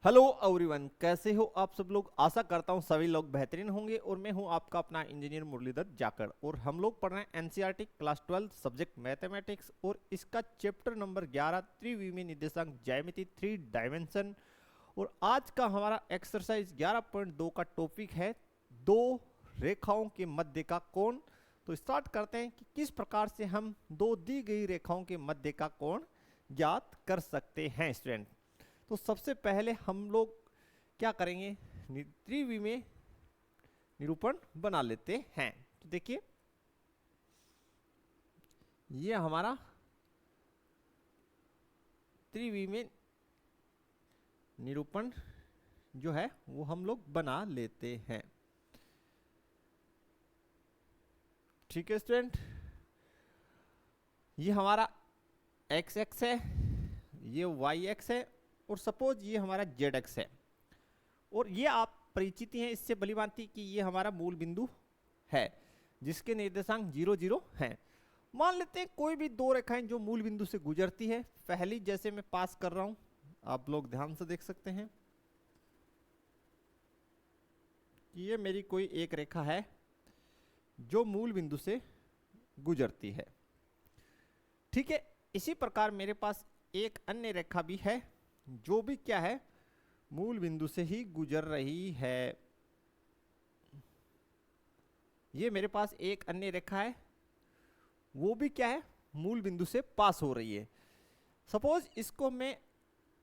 Hello everyone, कैसे हो आप सब लोग। आशा करता हूँ सभी लोग बेहतरीन होंगे। और मैं हूँ आपका अपना इंजीनियर मुरलीधर जाखड़ और हम लोग पढ़ रहे हैं एनसीईआरटी क्लास 12 सब्जेक्ट मैथमेटिक्स और इसका चैप्टर नंबर 11 त्रिविमीय निर्देशांक ज्यामिति 3 डायमेंशन। और आज का हमारा एक्सरसाइज 11.2 का टॉपिक है दो रेखाओं के मध्य का कोण। तो स्टार्ट करते हैं कि किस प्रकार से हम दो दी गई रेखाओं के मध्य का कोण ज्ञात कर सकते हैं स्टूडेंट। तो सबसे पहले हम लोग क्या करेंगे, त्रिविमीय निरूपण बना लेते हैं। तो देखिए ये हमारा त्रिविमीय निरूपण जो है वो हम लोग बना लेते हैं। ठीक है स्टूडेंट, ये हमारा एक्स एक्स है, ये वाई एक्स है और सपोज ये हमारा जेड एक्स है। और ये आप परिचित हैं इससे भली भांति कि ये हमारा मूल बिंदु है जिसके निर्देशांक 0 0 हैं। मान लेते हैं कोई भी दो रेखाएं जो मूल बिंदु से गुजरती है। पहली जैसे मैं पास कर रहा हूं, आप लोग ध्यान से देख सकते हैं कि ये मेरी कोई एक रेखा है जो मूल बिंदु से गुजरती है। ठीक है, इसी प्रकार मेरे पास एक अन्य रेखा भी है जो भी क्या है, मूल बिंदु से ही गुजर रही है। ये मेरे पास एक अन्य रेखा है, वो भी क्या है, मूल बिंदु से पास हो रही है। सपोज इसको मैं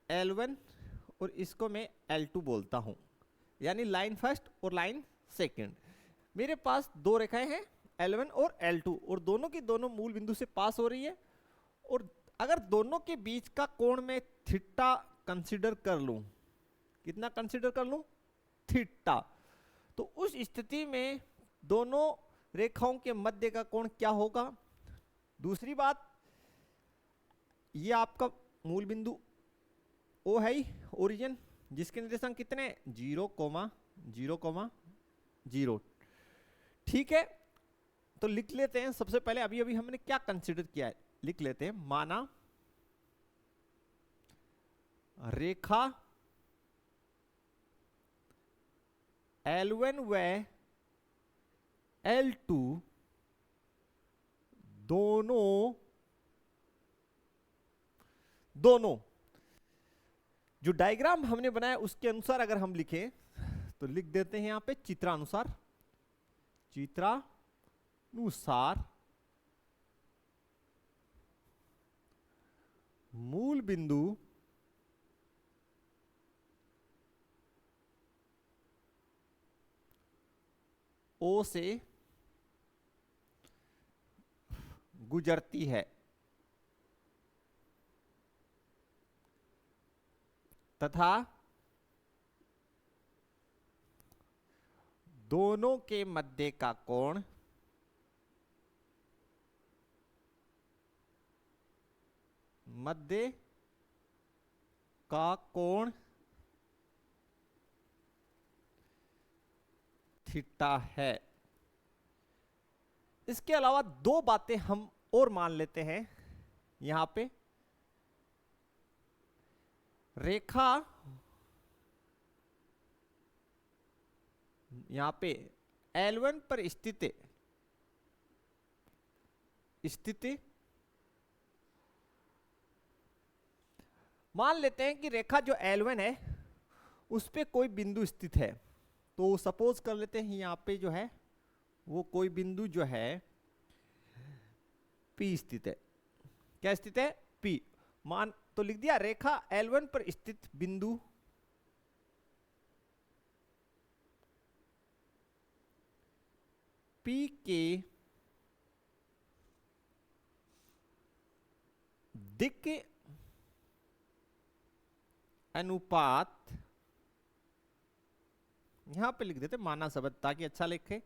L1 और इसको मैं L2 बोलता हूं, यानी लाइन फर्स्ट और लाइन सेकंड। मेरे पास दो रेखाएं हैं L1 और L2 और दोनों की दोनों मूल बिंदु से पास हो रही है। और अगर दोनों के बीच का कोण मैं थीटा कंसीडर कर लूं, कितना कंसीडर कर लूं, थीटा, तो उस स्थिति में दोनों रेखाओं के मध्य का कोण क्या होगा। दूसरी बात, ये आपका मूल बिंदु O है, ओरिजिन, जिसके निर्देशांक कितने, 0, 0, 0। ठीक है, तो लिख लेते हैं। सबसे पहले अभी अभी हमने क्या कंसीडर किया है, लिख लेते हैं। माना रेखा L1 व L2 दोनों जो डायग्राम हमने बनाया उसके अनुसार अगर हम लिखें तो लिख देते हैं यहां पे चित्रानुसार मूल बिंदु O से गुजरती है तथा दोनों के मध्य का कोण थीटा है। इसके अलावा दो बातें हम और मान लेते हैं। यहां पे रेखा यहां पे L1 पर स्थित मान लेते हैं कि रेखा जो L1 है उस पे कोई बिंदु स्थित है। तो सपोज कर लेते हैं यहां पे जो है वो कोई बिंदु जो है P स्थित है। क्या स्थित है, P। मान तो लिख दिया रेखा L1 पर स्थित बिंदु P के दिक् अनुपात, यहां पे लिख देते माना शब्द ताकि अच्छा लिखे,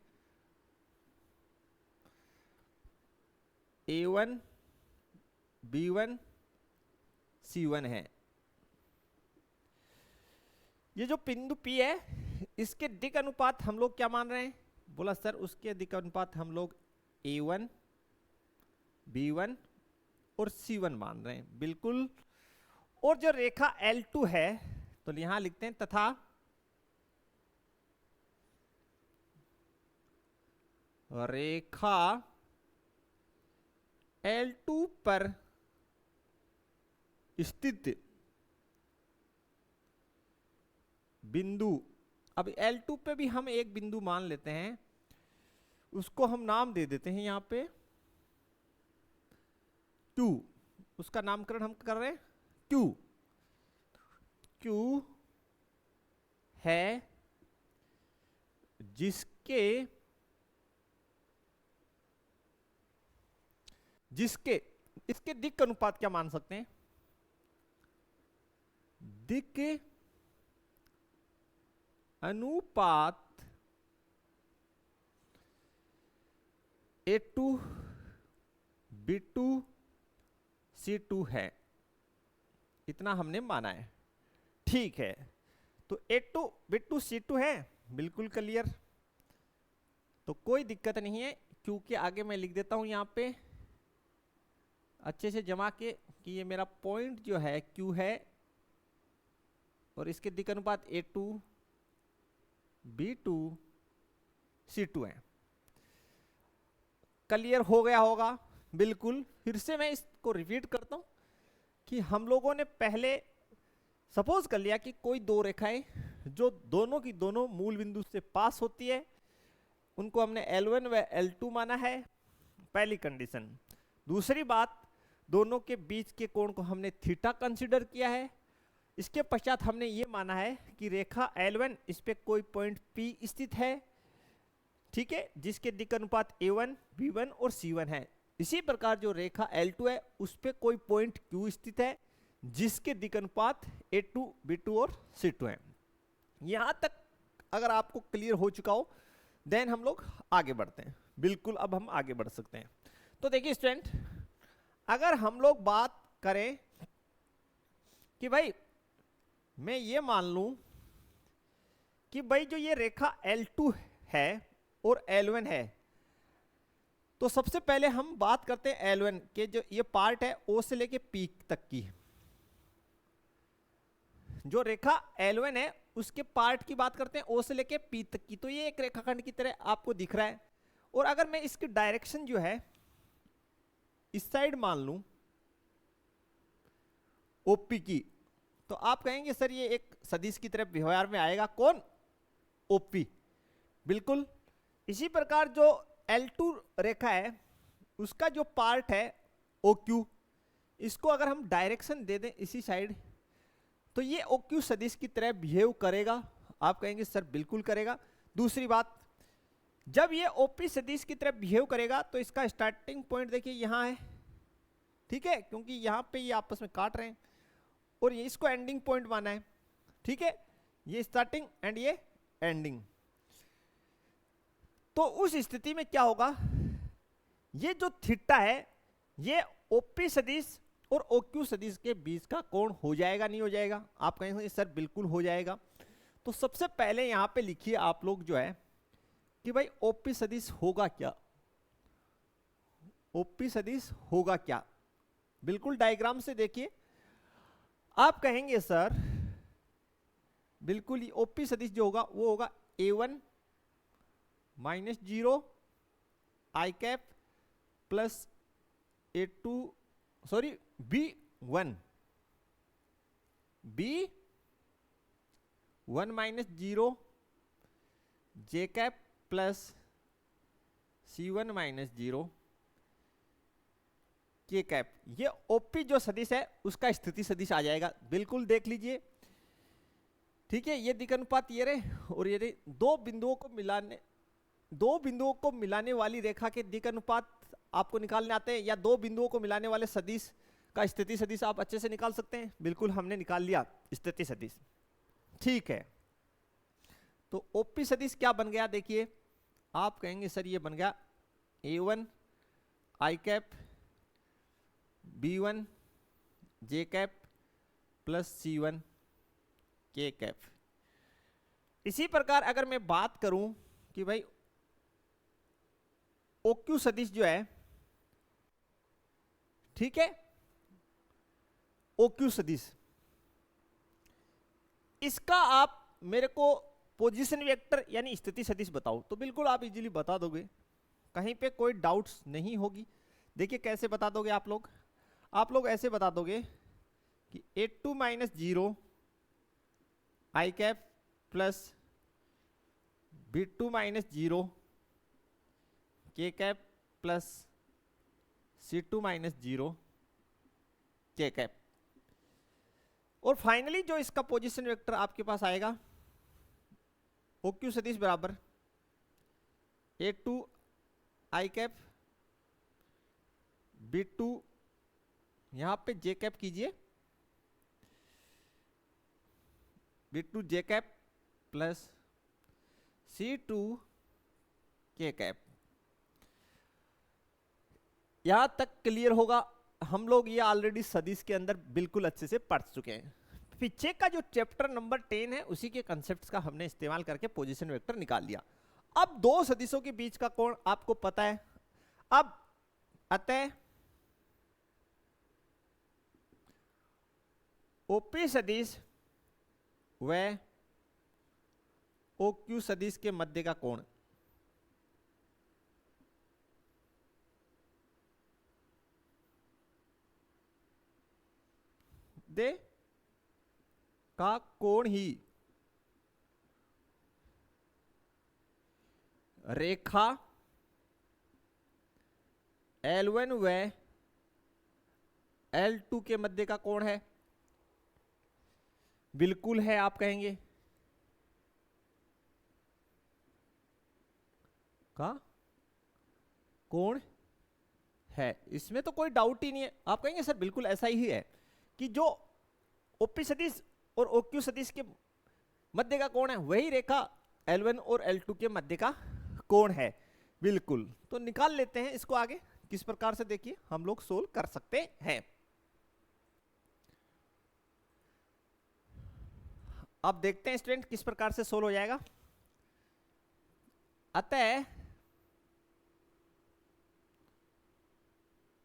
A1 B1 C1 है। ये जो बिंदु P है इसके दिक् अनुपात हम लोग क्या मान रहे हैं, बोला सर उसके दिक् अनुपात हम लोग A1 B1 और C1 मान रहे हैं, बिल्कुल। और जो रेखा L2 है तो यहां लिखते हैं तथा रेखा L2 पर स्थित बिंदु, अब L2 पे भी हम एक बिंदु मान लेते हैं, उसको हम नाम दे देते हैं यहां पे Q, उसका नामकरण हम कर रहे हैं Q। Q है जिसके इसके दिक् अनुपात क्या मान सकते हैं, दिक् अनुपात A2 B2 C2 है, इतना हमने माना है। ठीक है, तो A2 B2 C2 है, बिल्कुल क्लियर, तो कोई दिक्कत नहीं है। क्योंकि आगे मैं लिख देता हूं यहां पे अच्छे से जमा के कि ये मेरा पॉइंट जो है Q है और इसके दिक् अनुपात A2 B2 C2 है। क्लियर हो गया होगा, बिल्कुल। फिर से मैं इसको रिपीट करता हूं कि हम लोगों ने पहले सपोज कर लिया कि कोई दो रेखाएं जो दोनों की दोनों मूल बिंदु से पास होती है, उनको हमने L1 व L2 माना है, पहली कंडीशन। दूसरी बात, दोनों के बीच के कोण को हमने थीटा कंसीडर किया है। इसके पश्चात हमने ये माना है कि रेखा L1 इस पे कोई पॉइंट P स्थित है, ठीक है, जिसके दिक् अनुपात A1 B1 और C1 है। इसी प्रकार जो रेखा L2 है उस पे कोई पॉइंट Q स्थित है, जिसके दिक् अनुपात A2 B2 और C2 है। यहां तक अगर आपको क्लियर हो चुका हो, देन हम लोग आगे बढ़ते हैं। बिल्कुल, अब हम आगे बढ़ सकते हैं। तो देखिए स्टूडेंट, अगर हम लोग बात करें कि भाई मैं ये मान लूं कि भाई जो ये रेखा L2 है और L1 है, तो सबसे पहले हम बात करते हैं L1 के, जो ये पार्ट है O से लेके P तक की। जो रेखा L1 है उसके पार्ट की बात करते हैं O से लेके P तक की। तो ये एक रेखाखंड की तरह आपको दिख रहा है, और अगर मैं इसकी डायरेक्शन जो है इस साइड मान लूं OP की, तो आप कहेंगे सर ये एक सदिश की तरह व्यवहार में आएगा, कौन? OP। बिल्कुल। इसी प्रकार जो L2 रेखा है उसका जो पार्ट है OQ, इसको अगर हम डायरेक्शन दे दें इसी साइड, तो ये OQ सदिश की तरह बिहेव करेगा। आप कहेंगे सर बिल्कुल करेगा। दूसरी बात, जब ये OP सदिश की तरह बिहेव करेगा तो इसका स्टार्टिंग पॉइंट देखिए यहां है, ठीक है, क्योंकि यहां पे ये आपस में काट रहे हैं, और ये इसको एंडिंग पॉइंट माना है, ठीक है, ये स्टार्टिंग एंड ये एंडिंग। तो उस स्थिति में क्या होगा, ये जो थीटा है ये OP सदिश और OQ सदिश के बीच का कोण हो जाएगा, नहीं हो जाएगा? आप कहेंगे सर बिल्कुल हो जाएगा। तो सबसे पहले यहां पे लिखिए आप लोग जो है कि भाई OP सदिश होगा क्या, OP सदिश होगा क्या। बिल्कुल डायग्राम से देखिए, आप कहेंगे सर बिल्कुल OP सदिश जो होगा वो होगा A1 minus 0 i cap plus A2 sorry B1 minus 0 J cap plus C1 minus 0 K cap. ये OP जो सदिश है उसका स्थिति सदिश आ जाएगा। बिल्कुल देख लीजिए, ठीक है, ये दिक् अनुपात ये रहे और ये रहे, दो बिंदुओं को मिलाने वाली रेखा के दिक् अनुपात आपको निकालने आते हैं, या दो बिंदुओं को मिलाने वाले सदिश का स्थिति सदिश आप अच्छे से निकाल सकते हैं। बिल्कुल हमने निकाल लिया स्थिति सदिश, ठीक है। तो OP सदिश क्या बन गया, देखिए आप कहेंगे सर ये बन गया A1 i cap B1 J cap plus C1 K cap. इसी प्रकार अगर मैं बात करूं कि भाई OQ सदिश जो है, ठीक है, OQ सदिश इसका आप मेरे को पोजीशन वेक्टर यानी स्थिति सदिश बताओ, तो बिल्कुल आप इजीली बता दोगे, कहीं पे कोई डाउट्स नहीं होगी। देखिए कैसे बता दोगे आप लोग ऐसे बता दोगे कि A2 minus 0 i cap plus B2 minus 0 के कैप प्लस C2 माइनस 0 के कैप। और फाइनली जो इसका पोजीशन वेक्टर आपके पास आएगा OQ सदिश बराबर A2 आई कैप B2 यहां पे जे कैप कीजिए B2 जे कैप प्लस C2 के कैप। यहां तक क्लियर होगा, हम लोग ये ऑलरेडी सदिश के अंदर बिल्कुल अच्छे से पढ़ चुके हैं। पीछे का जो चैप्टर नंबर 10 है उसी के कॉन्सेप्ट्स का हमने इस्तेमाल करके पोजीशन वेक्टर निकाल लिया। अब दो सदिशों के बीच का कोण आपको पता है। अब अतः OP सदिश व OQ सदिश के मध्य का कोण दे का कोण ही रेखा L1 व L2 के मध्य का कोण है। बिल्कुल है आप कहेंगे, का कोण है, इसमें तो कोई डाउट ही नहीं है। आप कहेंगे सर बिल्कुल ऐसा ही है कि जो OP सदिश और OQ सदिश के मध्य का कोण है वही रेखा L1 और L2 के मध्य का कोण है। बिल्कुल, तो निकाल लेते हैं इसको आगे किस प्रकार से, देखिए हम लोग सोल्व कर सकते हैं। अब देखते हैं स्टूडेंट किस प्रकार से सोल्व हो जाएगा। अतः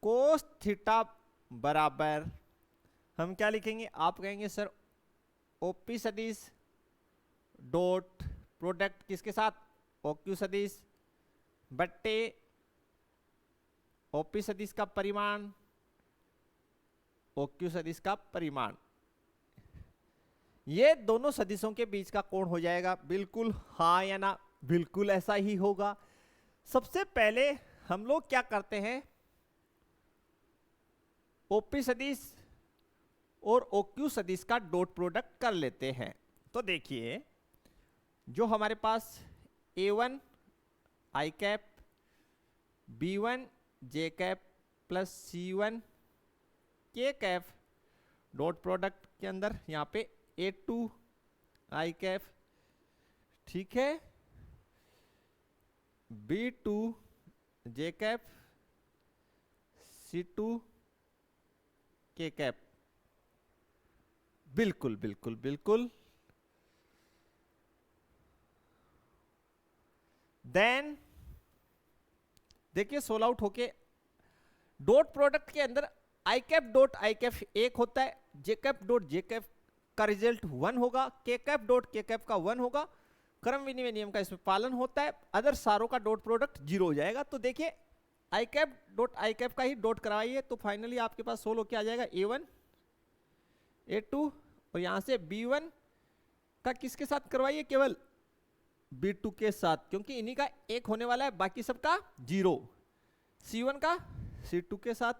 कोस थीटा बराबर हम क्या लिखेंगे, आप कहेंगे सर OP सदिश डॉट प्रोडक्ट किसके साथ, OQ सदिश बट्टे OP सदिश का परिमाण OQ सदिश का परिमाण, ये दोनों सदिशों के बीच का कोण हो जाएगा। बिल्कुल हाँ या ना, बिल्कुल ऐसा ही होगा। सबसे पहले हम लोग क्या करते हैं, OP सदिश और OQ सदिश का डॉट प्रोडक्ट कर लेते हैं। तो देखिए जो हमारे पास A1 i cap B1 J cap plus C1 के कैप डॉट प्रोडक्ट के अंदर यहाँ पे A2 आई कैप, ठीक है, B2 जे कैप C2 के कैप। बिल्कुल बिल्कुल बिल्कुल। देन देखिए सोल आउट होके डॉट प्रोडक्ट के अंदर आई कैप डॉट आई कैप एक होता है, जे कैप डॉट जे कैप का रिजल्ट 1 होगा, के कैप डॉट के कैप का 1 होगा। क्रम विनिमय नियम का इसमें पालन होता है, अदर सारों का डॉट प्रोडक्ट 0 हो जाएगा। तो देखिए आई कैप डॉट आई कैप का ही डॉट कराइए, तो फाइनली आपके पास सोल्व क्या आ जाएगा, A1 A2 और यहां से B1 का किसके साथ करवाइए, केवल B2 के साथ, क्योंकि इन्हीं का एक होने वाला है, बाकी सबका 0। C1 का C2 के साथ,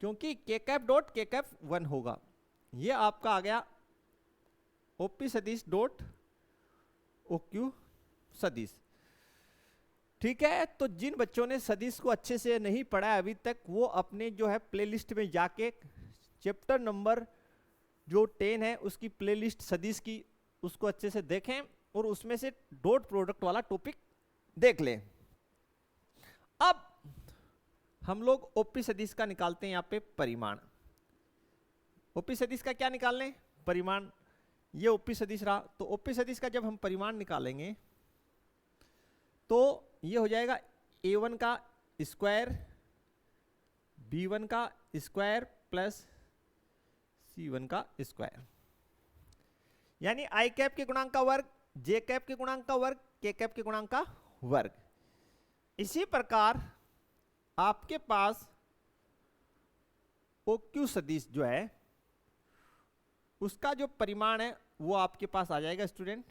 क्योंकि के कैप डॉट के कैप 1 होगा। ये आपका आ गया OP सदिश डॉट OQ सदिश। ठीक है, तो जिन बच्चों ने सदिश को अच्छे से नहीं पढ़ा है अभी तक, वो अपने जो है प्लेलिस्ट में जाके चैप्टर नंबर जो 10 है उसकी प्लेलिस्ट सदिश की, उसको अच्छे से देखें और उसमें से डॉट प्रोडक्ट वाला टॉपिक देख लें। अब हम लोग OP सदिश का निकालते हैं यहाँ पे परिमाण। OP सदिश का क्या निकाल लें, परिमाण। ये OP सदिश रहा, तो OP सदिश का जब हम परिमाण निकालेंगे तो ये हो जाएगा A1 का स्क्वायर B1 का स्क्वायर प्लस C1 का स्क्वायर। यानी आई कैप के गुणांक का वर्ग, जे कैप के गुणांक का वर्ग, के कैप के गुणांक का वर्ग। इसी प्रकार आपके पास ओ क्यू सदिश जो है उसका जो परिमाण है वो आपके पास आ जाएगा स्टूडेंट,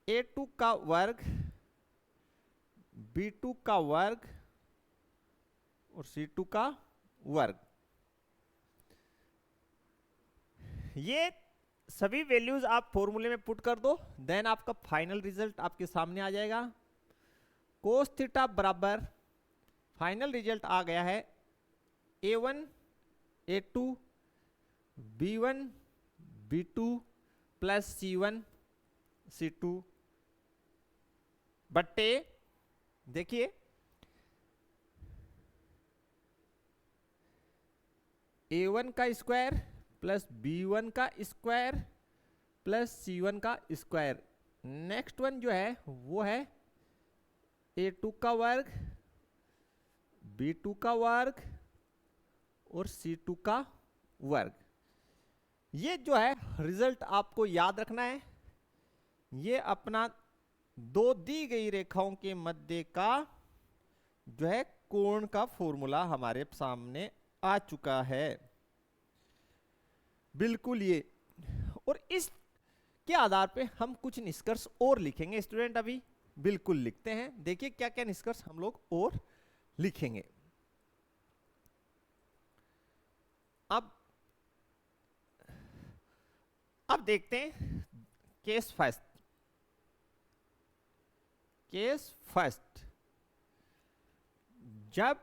A2 का वर्ग, B2 का वर्ग और C2 का वर्ग। ये सभी वैल्यूज आप फॉर्मूले में पुट कर दो, देन आपका फाइनल रिजल्ट आपके सामने आ जाएगा। कोस थीटा बराबर फाइनल रिजल्ट आ गया है A1 A2 B1 B2 plus C1 C2 बट्टे, देखिए A1 का स्क्वायर प्लस B1 का स्क्वायर प्लस C1 का स्क्वायर। नेक्स्ट वन जो है वो है A2 का वर्ग, B2 का वर्ग और C2 का वर्ग। ये जो है रिजल्ट आपको याद रखना है, ये अपना दो दी गई रेखाओं के मध्य का जो है कोण का फॉर्मूला हमारे सामने आ चुका है, बिल्कुल ये। और इस के आधार पे हम कुछ निष्कर्ष और लिखेंगे स्टूडेंट, अभी बिल्कुल लिखते हैं। देखिए क्या क्या निष्कर्ष हम लोग और लिखेंगे। अब देखते हैं केस फर्स्ट। केस फर्स्ट, जब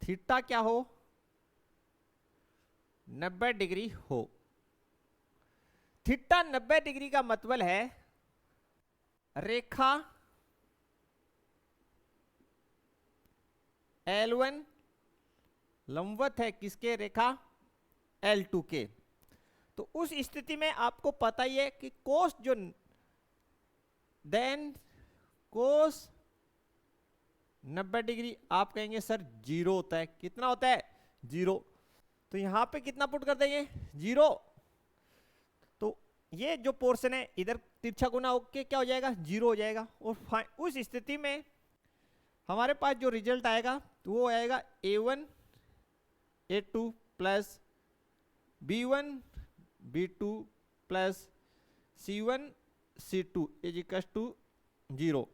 थीटा क्या हो, 90 डिग्री हो। थीटा 90 डिग्री का मतलब है रेखा L1 लंबवत है किसके, रेखा L2 के। तो उस स्थिति में आपको पता ही है कि कोस जो देन कोस 90 डिग्री आप कहेंगे सर 0 होता है। कितना होता है, 0। तो यहां पे कितना पुट कर देंगे, 0। तो ये जो पोर्शन है इधर तिरछा गुना होके क्या हो जाएगा, 0 हो जाएगा। और उस स्थिति में हमारे पास जो रिजल्ट आएगा वो आएगा A1 A2 plus B1 B2 plus C1 C2 is equal to 0।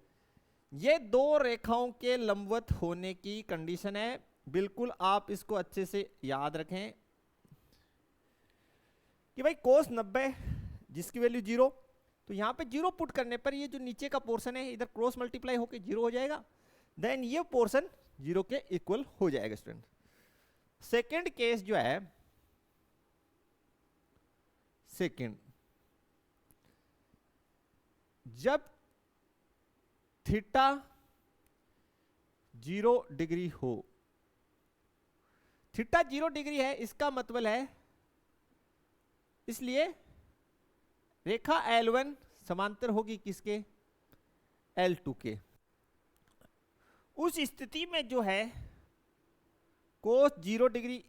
ये दो रेखाओं के लंबवत होने की कंडीशन है, बिल्कुल आप इसको अच्छे से याद रखें कि भाई कोस 90 जिसकी वैल्यू 0, तो यहां पे 0 पुट करने पर ये जो नीचे का पोर्शन है इधर क्रॉस मल्टीप्लाई होकर 0 हो जाएगा, देन ये पोर्शन 0 के इक्वल हो जाएगा स्टूडेंट। सेकेंड केस जो है, सेकेंड, जब थीटा 0 डिग्री हो। थीटा 0 डिग्री है, इसका मतलब है, इसलिए रेखा L1 समांतर होगी किसके, L2 के। उस स्थिति में जो है कोस 0 डिग्री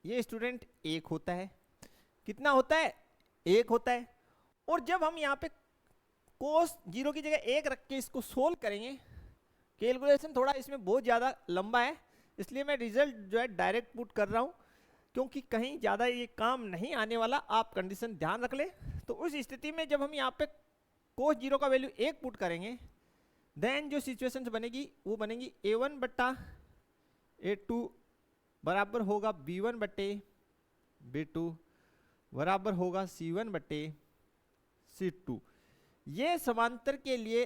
ये स्टूडेंट 1 होता है। कितना होता है, 1 होता है। और जब हम यहाँ पे कोस 0 की जगह 1 रख के इसको सोल्व करेंगे, कैलकुलेशन थोड़ा इसमें बहुत ज़्यादा लंबा है, इसलिए मैं रिजल्ट जो है डायरेक्ट पुट कर रहा हूँ, क्योंकि कहीं ज़्यादा ये काम नहीं आने वाला, आप कंडीशन ध्यान रख ले। तो उस स्थिति में जब हम यहाँ पे कोस 0 का वैल्यू 1 पुट करेंगे, देन जो सिचुएशन बनेगी वो बनेगी A1 बट्टा A2 बराबर होगा B1 बट्टे B2 बराबर होगा C1 बट्टे C2। ये समांतर के लिए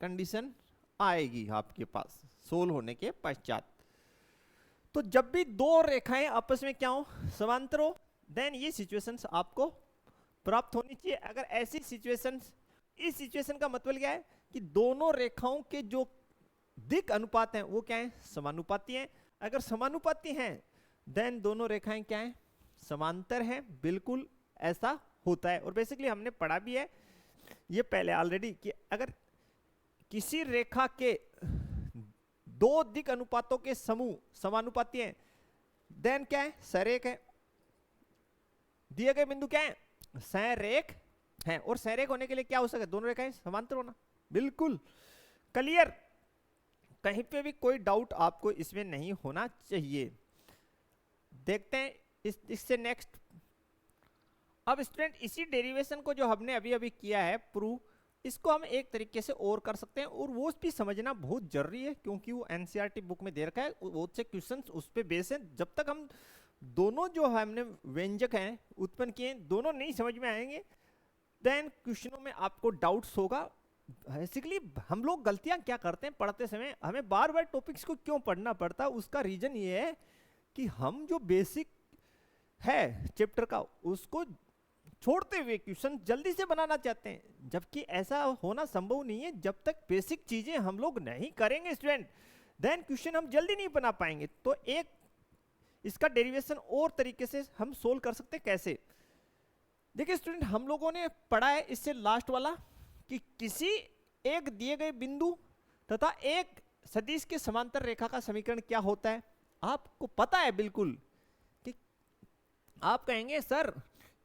कंडीशन आएगी आपके पास सोल्व होने के पश्चात। तो जब भी दो रेखाएं आपस में क्या हो, समांतर हो, देन ये सिचुएशंस आपको प्राप्त होनी चाहिए। अगर ऐसी सिचुएशंस, इस सिचुएशन का मतलब क्या है कि दोनों रेखाओं के जो दिक् अनुपात हैं वो क्या है, समानुपाती हैं। अगर समानुपाती हैं देन दोनों रेखाएं क्या हैं, समांतर हैं। बिल्कुल ऐसा होता है। और बेसिकली हमने पढ़ा भी है ये पहले ऑलरेडी कि अगर किसी रेखा के दो दिक् अनुपातों के समूह समानुपाती हैं देन क्या है, सरेख है। दिए गए बिंदु क्या है, सरेख है, और सरेख होने के लिए क्या हो सके, दोनों रेखाएं समांतर होना। बिल्कुल क्लियर, कहीं पे भी कोई डाउट आपको इसमें नहीं होना चाहिए। देखते हैं इससे नेक्स्ट। अब स्टूडेंट इसी डेरिवेशन को जो हमने अभी अभी किया है प्रूव, इसको हम एक तरीके से और कर सकते हैं, और वो भी समझना बहुत जरूरी है क्योंकि वो एनसीईआरटी बुक में दे रखा है, बहुत से क्वेश्चंस उस पे बेस है। जब तक हम दोनों जो हमने व्यंजक हैं उत्पन्न किए दोनों नहीं समझ में आएंगे, देन क्वेश्चनों में आपको डाउट्स होगा। बेसिकली हम लोग गलतियां क्या करते हैं पढ़ते समय, हमें बार बार टॉपिक्स को क्यों पढ़ना पड़ता है, उसका रीजन ये है कि हम जो बेसिक है चैप्टर का उसको छोड़ते हुए क्वेश्चन जल्दी से बनाना चाहते हैं, जबकि ऐसा होना संभव नहीं है। जब तक बेसिक चीजें हम लोग नहीं करेंगे स्टूडेंट, देन क्वेश्चन हम जल्दी नहीं बना पाएंगे। तो एक इसका डेरिवेशन और तरीके से हम सोल्व कर सकते हैं। कैसे, देखिए स्टूडेंट, हम लोगों ने पढ़ा है इससे लास्ट वाला कि किसी एक दिए गए बिंदु तथा एक सदिश के समांतर रेखा का समीकरण क्या होता है, आपको पता है बिल्कुल। कि आप कहेंगे सर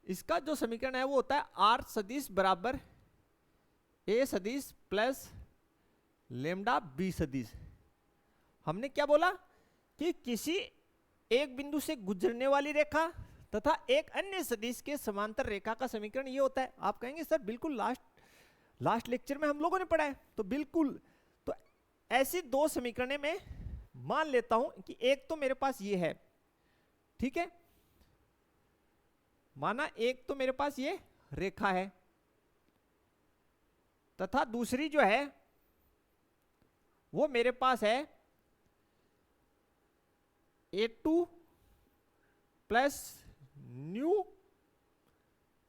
इसका जो समीकरण है वो होता है आर सदिश बराबर ए सदिश प्लस लेमडा बी सदिश। हमने क्या बोला कि किसी एक बिंदु से गुजरने वाली रेखा तथा एक अन्य सदिश के समांतर रेखा का समीकरण ये होता है। आप कहेंगे सर बिल्कुल लास्ट लेक्चर में हम लोगों ने पढ़ा है, तो बिल्कुल। तो ऐसी दो समीकरण में मान लेता हूं कि एक तो मेरे पास ये है, ठीक है, माना एक तो मेरे पास ये रेखा है तथा दूसरी जो है वो मेरे पास है A2 प्लस न्यू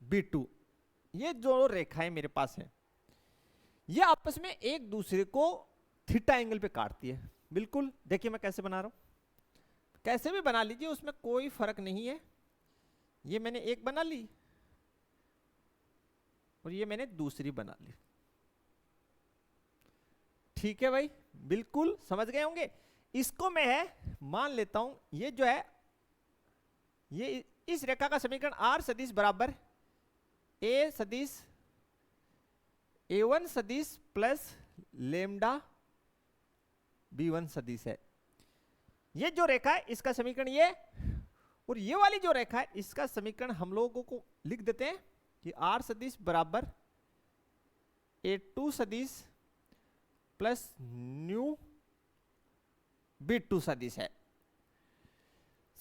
B2। ये जो रेखाएं मेरे पास है ये आपस में एक दूसरे को थीटा एंगल पे काटती है। बिल्कुल देखिए मैं कैसे बना रहा हूं, कैसे भी बना लीजिए उसमें कोई फर्क नहीं है। ये मैंने एक बना ली और ये मैंने दूसरी बना ली, ठीक है भाई, बिल्कुल समझ गए होंगे। इसको मैं है मान लेता हूं ये जो है ये इस रेखा का समीकरण आर सदिश बराबर ए सदिश A1 सदिश प्लस लेमडा B1 सदिश है। ये जो रेखा है इसका समीकरण ये, और ये वाली जो रेखा है इसका समीकरण हम लोगों को लिख देते हैं कि आर सदिश बराबर A2 सदिश प्लस न्यू B2 सदिश है।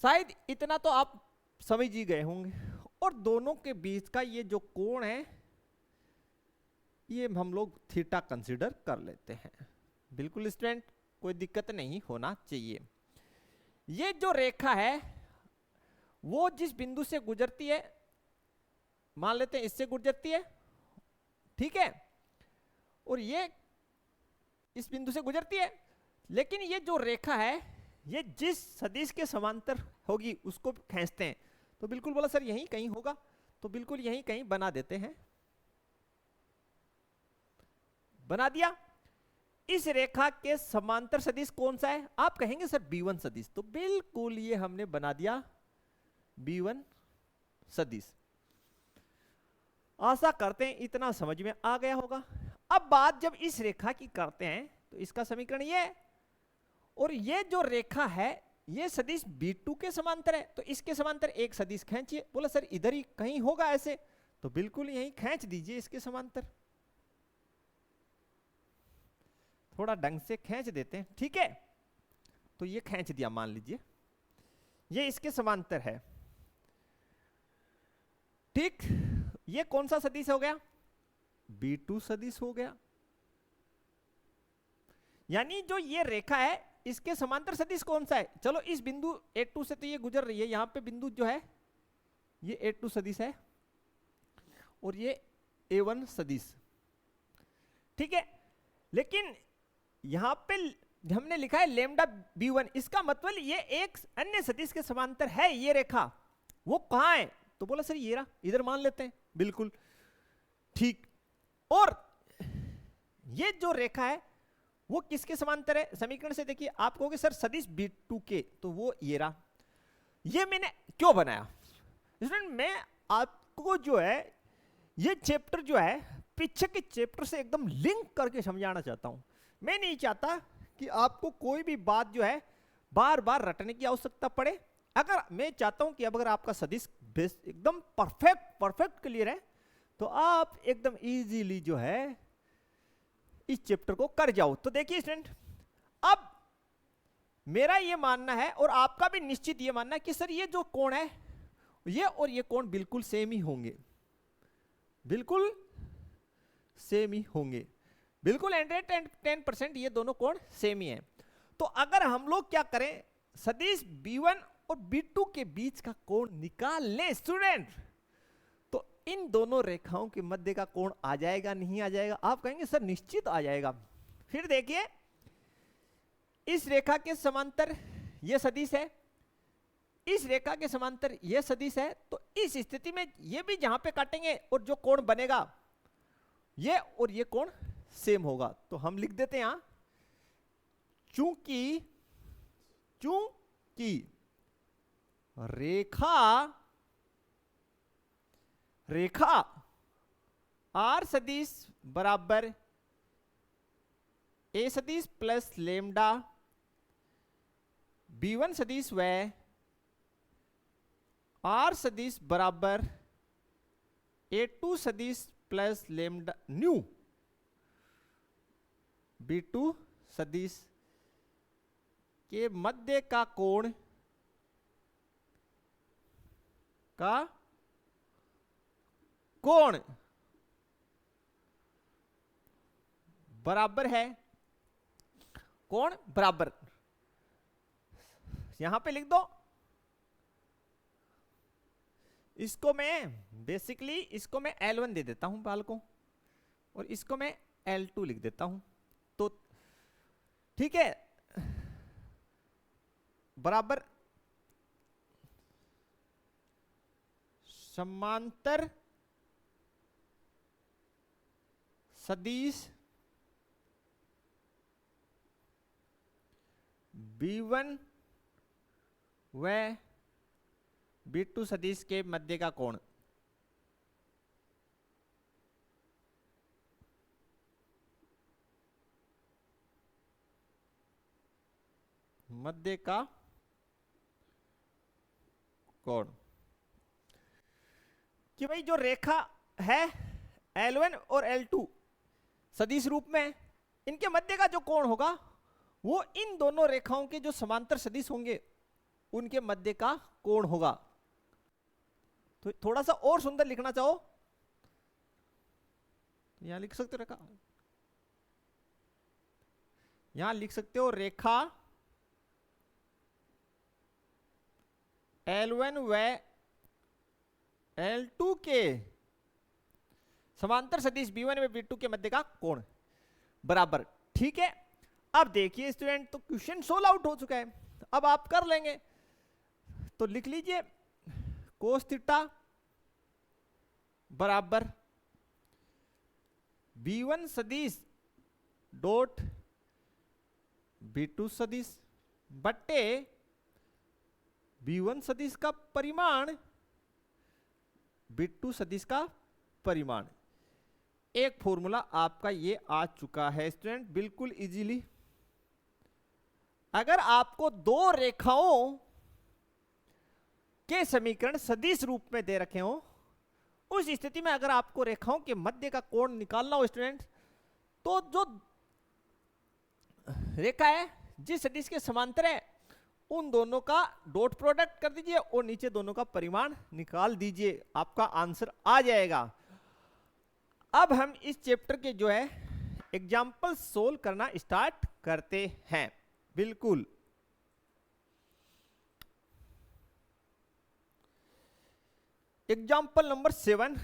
शायद इतना तो आप समझ ही गए होंगे। और दोनों के बीच का ये जो कोण है ये हम लोग थीटा कंसीडर कर लेते हैं। बिल्कुल स्टूडेंट कोई दिक्कत नहीं होना चाहिए। ये जो रेखा है वो जिस बिंदु से गुजरती है, मान लेते हैं इससे गुजरती है, ठीक है, और ये इस बिंदु से गुजरती है, लेकिन ये जो रेखा है ये जिस सदिश के समांतर होगी उसको खींचते हैं। तो बिल्कुल बोला सर यहीं कहीं होगा, तो बिल्कुल यहीं कहीं बना देते हैं, बना दिया। इस रेखा के समांतर सदिश कौन सा है, आप कहेंगे सर B1 सदिश, तो बिल्कुल ये हमने बना दिया B1 सदिश। आशा करते हैं इतना समझ में आ गया होगा। अब बात जब इस रेखा की करते हैं तो इसका समीकरण ये है, और ये जो रेखा है ये सदिश B2 के समांतर है, तो इसके समांतर एक सदिश खींचिए। बोला सर इधर ही कहीं होगा ऐसे, तो बिल्कुल यहीं खींच दीजिए इसके समांतर, थोड़ा ढंग से खींच देते हैं, ठीक है। तो ये खींच दिया, मान लीजिए ये इसके समांतर है, ठीक। ये कौन सा सदिश हो गया, B2 सदिश हो गया। यानी जो ये रेखा है इसके समांतर सदिश कौन सा है, चलो इस बिंदु A2 से तो ये गुजर रही है, यहां पे बिंदु जो है ये A2 सदिश है और ये A1 सदिश, ठीक है। लेकिन यहां पे हमने लिखा है लेमडा B1, इसका मतलब ये एक अन्य सदिश के समांतर है ये रेखा, वो कहां है, तो बोला सर ये रहा, इधर मान लेते हैं, बिल्कुल ठीक। और ये जो रेखा है वो किसके समांतर है, समीकरण से देखिए, आप कहोगे सर सदिश B2 के, तो वो ये रहा। ये मैंने क्यों बनाया स्टूडेंट, मैं आपको जो है ये चैप्टर जो है पीछे के चैप्टर से एकदम लिंक करके समझाना चाहता हूं। मैं नहीं चाहता कि आपको कोई भी बात जो है बार बार रटने की आवश्यकता पड़े। अगर मैं चाहता हूं कि अगर आपका सदिश एकदम परफेक्ट क्लियर है तो आप एकदम इजीली जो है इस चैप्टर को कर जाओ। तो देखिए स्टूडेंट, अब मेरा ये मानना है और आपका भी निश्चित ये मानना है कि सर ये जो कोण है ये और ये कोण बिल्कुल सेम ही होंगे, बिल्कुल सेम ही होंगे, बिल्कुल 110% ये दोनों कोण सेम ही हैं। तो अगर हम लोग क्या करें, सदिश B1 और B2 के बीच का कोण निकाल लें स्टूडेंट, तो इन दोनों रेखाओं के मध्य का कोण आ जाएगा नहीं आ जाएगा? आप कहेंगे सर निश्चित आ जाएगा। फिर देखिए, इस रेखा के समांतर ये सदिश है, इस रेखा के समांतर ये सदिश है, तो इस स्थिति में ये भी जहां पे काटेंगे और जो कोण बनेगा ये और ये कोण सेम होगा। तो हम लिख देते हैं यहां, चूंकि रेखा R सदिश बराबर A सदिश प्लस लेमडा B1 सदिश व R सदिश बराबर A2 सदिश प्लस लेमडा न्यू B2 सदिश के मध्य का कोण बराबर है, कोण बराबर, यहां पे लिख दो। इसको मैं बेसिकली इसको मैं L1 दे देता हूं बालकों, और इसको मैं L2 लिख देता हूं। तो ठीक है, बराबर समांतर सदिश B1 व B2 सदिश के मध्य का कोण कि भाई जो रेखा है L1 और L2 सदिश रूप में, इनके मध्य का जो कोण होगा वो इन दोनों रेखाओं के जो समांतर सदिश होंगे उनके मध्य का कोण होगा। तो थोड़ा सा और सुंदर लिखना चाहो तो यहां लिख सकते हो रेखा, यहां लिख सकते हो रेखा L1 व L2 के समांतर सदिश B1 व B2 के मध्य का कोण बराबर। ठीक है, अब देखिए स्टूडेंट, तो क्वेश्चन सोल्व आउट हो चुका है, अब आप कर लेंगे। तो लिख लीजिए कोस थीटा बराबर B1 सदिश डॉट B2 सदिश बट्टे B1 सदिश का परिमाण B2 सदिश का परिमाण। एक फॉर्मूला आपका ये आ चुका है स्टूडेंट, बिल्कुल इजीली। अगर आपको दो रेखाओं के समीकरण सदिश रूप में दे रखे हो, उस स्थिति में अगर आपको रेखाओं के मध्य का कोण निकालना हो स्टूडेंट, तो जो रेखा है जिस सदिश के समांतर है उन दोनों का डॉट प्रोडक्ट कर दीजिए और नीचे दोनों का परिमाण निकाल दीजिए, आपका आंसर आ जाएगा। अब हम इस चैप्टर के जो है एग्जाम्पल सोल्व करना स्टार्ट करते हैं। बिल्कुल, एग्जाम्पल नंबर 7,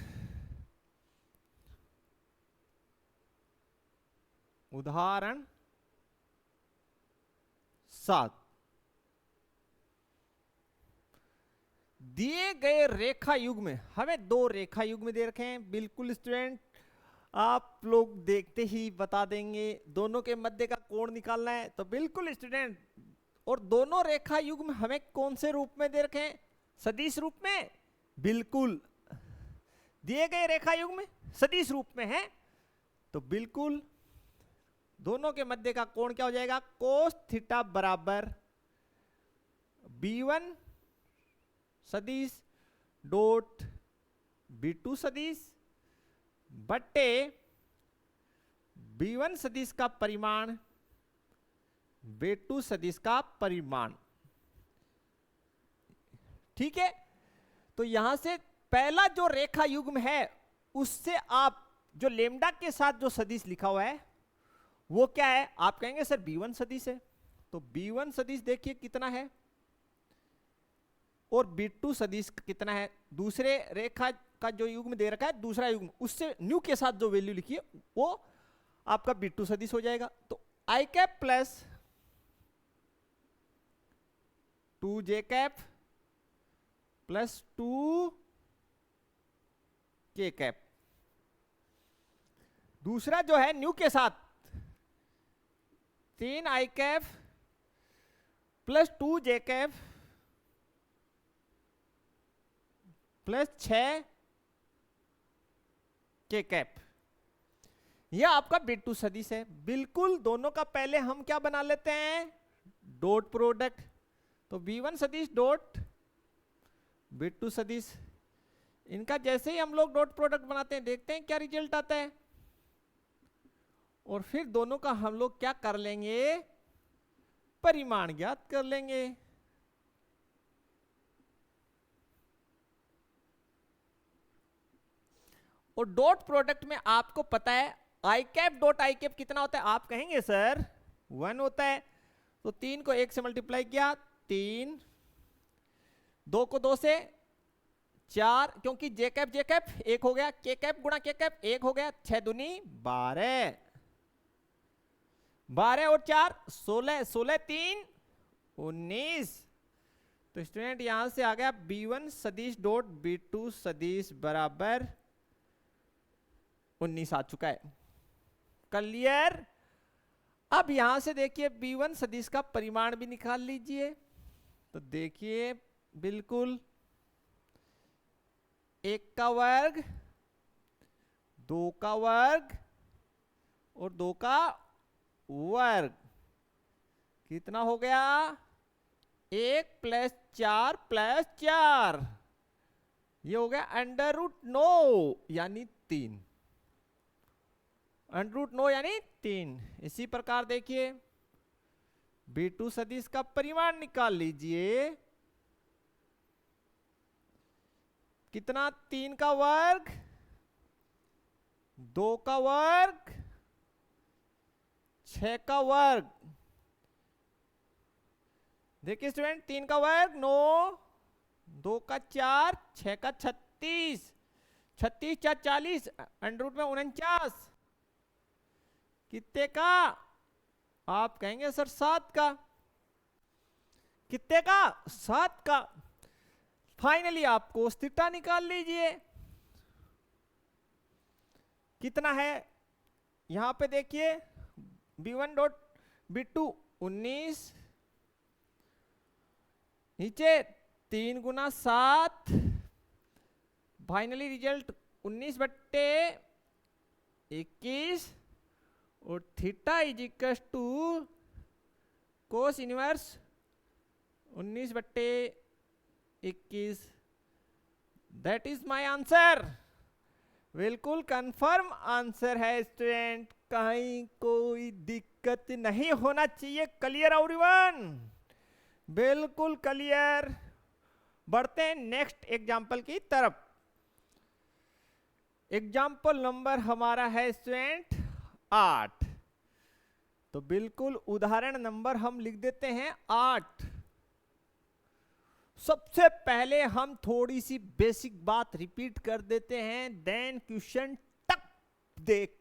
उदाहरण 7। दिए गए रेखा युग्म में हमें दो रेखा युग्म दे रखे हैं। बिल्कुल स्टूडेंट, आप लोग देखते ही बता देंगे दोनों के मध्य का कोण निकालना है। तो बिल्कुल स्टूडेंट, और दोनों रेखा युग्म हमें कौन से रूप में दे रखे हैं? सदिश रूप में। बिल्कुल, दिए गए रेखा युग्म सदिश रूप में है, तो बिल्कुल दोनों के मध्य का कोण क्या हो जाएगा? कोस थीटा बराबर B1 सदिश डॉट B2 सदिश बट्टे B1 सदिश का परिमाण B2 सदिश का परिमाण। ठीक है, तो यहां से पहला जो रेखा युग्म है उससे आप जो लेमडा के साथ जो सदिश लिखा हुआ है वो क्या है? आप कहेंगे सर B1 सदिश है, तो B1 सदिश देखिए कितना है और B2 सदिश कितना है। दूसरे रेखा का जो युग्म दे रखा है, दूसरा युग्म, उससे न्यू के साथ जो वैल्यू लिखी है वो आपका B2 सदिश हो जाएगा। तो i cap plus 2j cap plus 2k cap. दूसरा जो है न्यू के साथ 3i cap plus 2j cap plus 6k cap. यह आपका B2 सदिश है। बिल्कुल दोनों का पहले हम क्या बना लेते हैं? Dot product. तो B1 सदिश डॉट B2 सदिश, इनका जैसे ही हम लोग डॉट प्रोडक्ट बनाते हैं देखते हैं क्या रिजल्ट आता है, और फिर दोनों का हम लोग क्या कर लेंगे? परिमाण ज्ञात कर लेंगे। और डॉट प्रोडक्ट में आपको पता है आई कैप डॉट आई कैप कितना होता है? आप कहेंगे सर 1 होता है। तो 3 को 1 से मल्टीप्लाई किया 3, 2 को 2 से 4, क्योंकि जे कैप 1 हो गया, के कैप गुणा के कैप 1 हो गया, 6 दूनी 12, 12 और 4 16, 16 3 19। तो स्टूडेंट यहां से आ गया B1 सदिश डॉट B2 सदिश बराबर 19 आ चुका है। क्लियर? अब यहां से देखिए B1 सदिश का परिमाण भी निकाल लीजिए। तो देखिए बिल्कुल 1 का वर्ग, 2 का वर्ग और 2 का वर्ग कितना हो गया? 1 प्लस 4 प्लस 4, ये हो गया √9 यानी 3। √9 यानी 3। इसी प्रकार देखिए B2 सदिश का परिमाण निकाल लीजिए। कितना? 3 का वर्ग, 2 का वर्ग, 6 का वर्ग। देखिए स्टूडेंट 3 का वर्ग 9, 2 का 4, 6 का 36, 36 4 40, √ में 49, कितने का? आप कहेंगे सर 7 का। कितने का? 7 का। फाइनली आप कोस थीटा निकाल लीजिए। कितना है? यहां पे देखिए B1 डॉट B2 19, नीचे 3 गुना 7, फाइनली रिजल्ट 19 बट्टे 21 और theta is equal to cos inverse 19 बट्टे 21। That is my answer. बिल्कुल कंफर्म आंसर है स्टूडेंट, कहीं कोई दिक्कत नहीं होना चाहिए। Clear everyone? बिल्कुल क्लियर। बढ़ते हैं नेक्स्ट एग्जाम्पल की तरफ। एग्जाम्पल नंबर हमारा है स्टूडेंट 8। तो बिल्कुल उदाहरण नंबर हम लिख देते हैं 8। सबसे पहले हम थोड़ी सी बेसिक बात रिपीट कर देते हैं, देन क्वेश्चन टक देख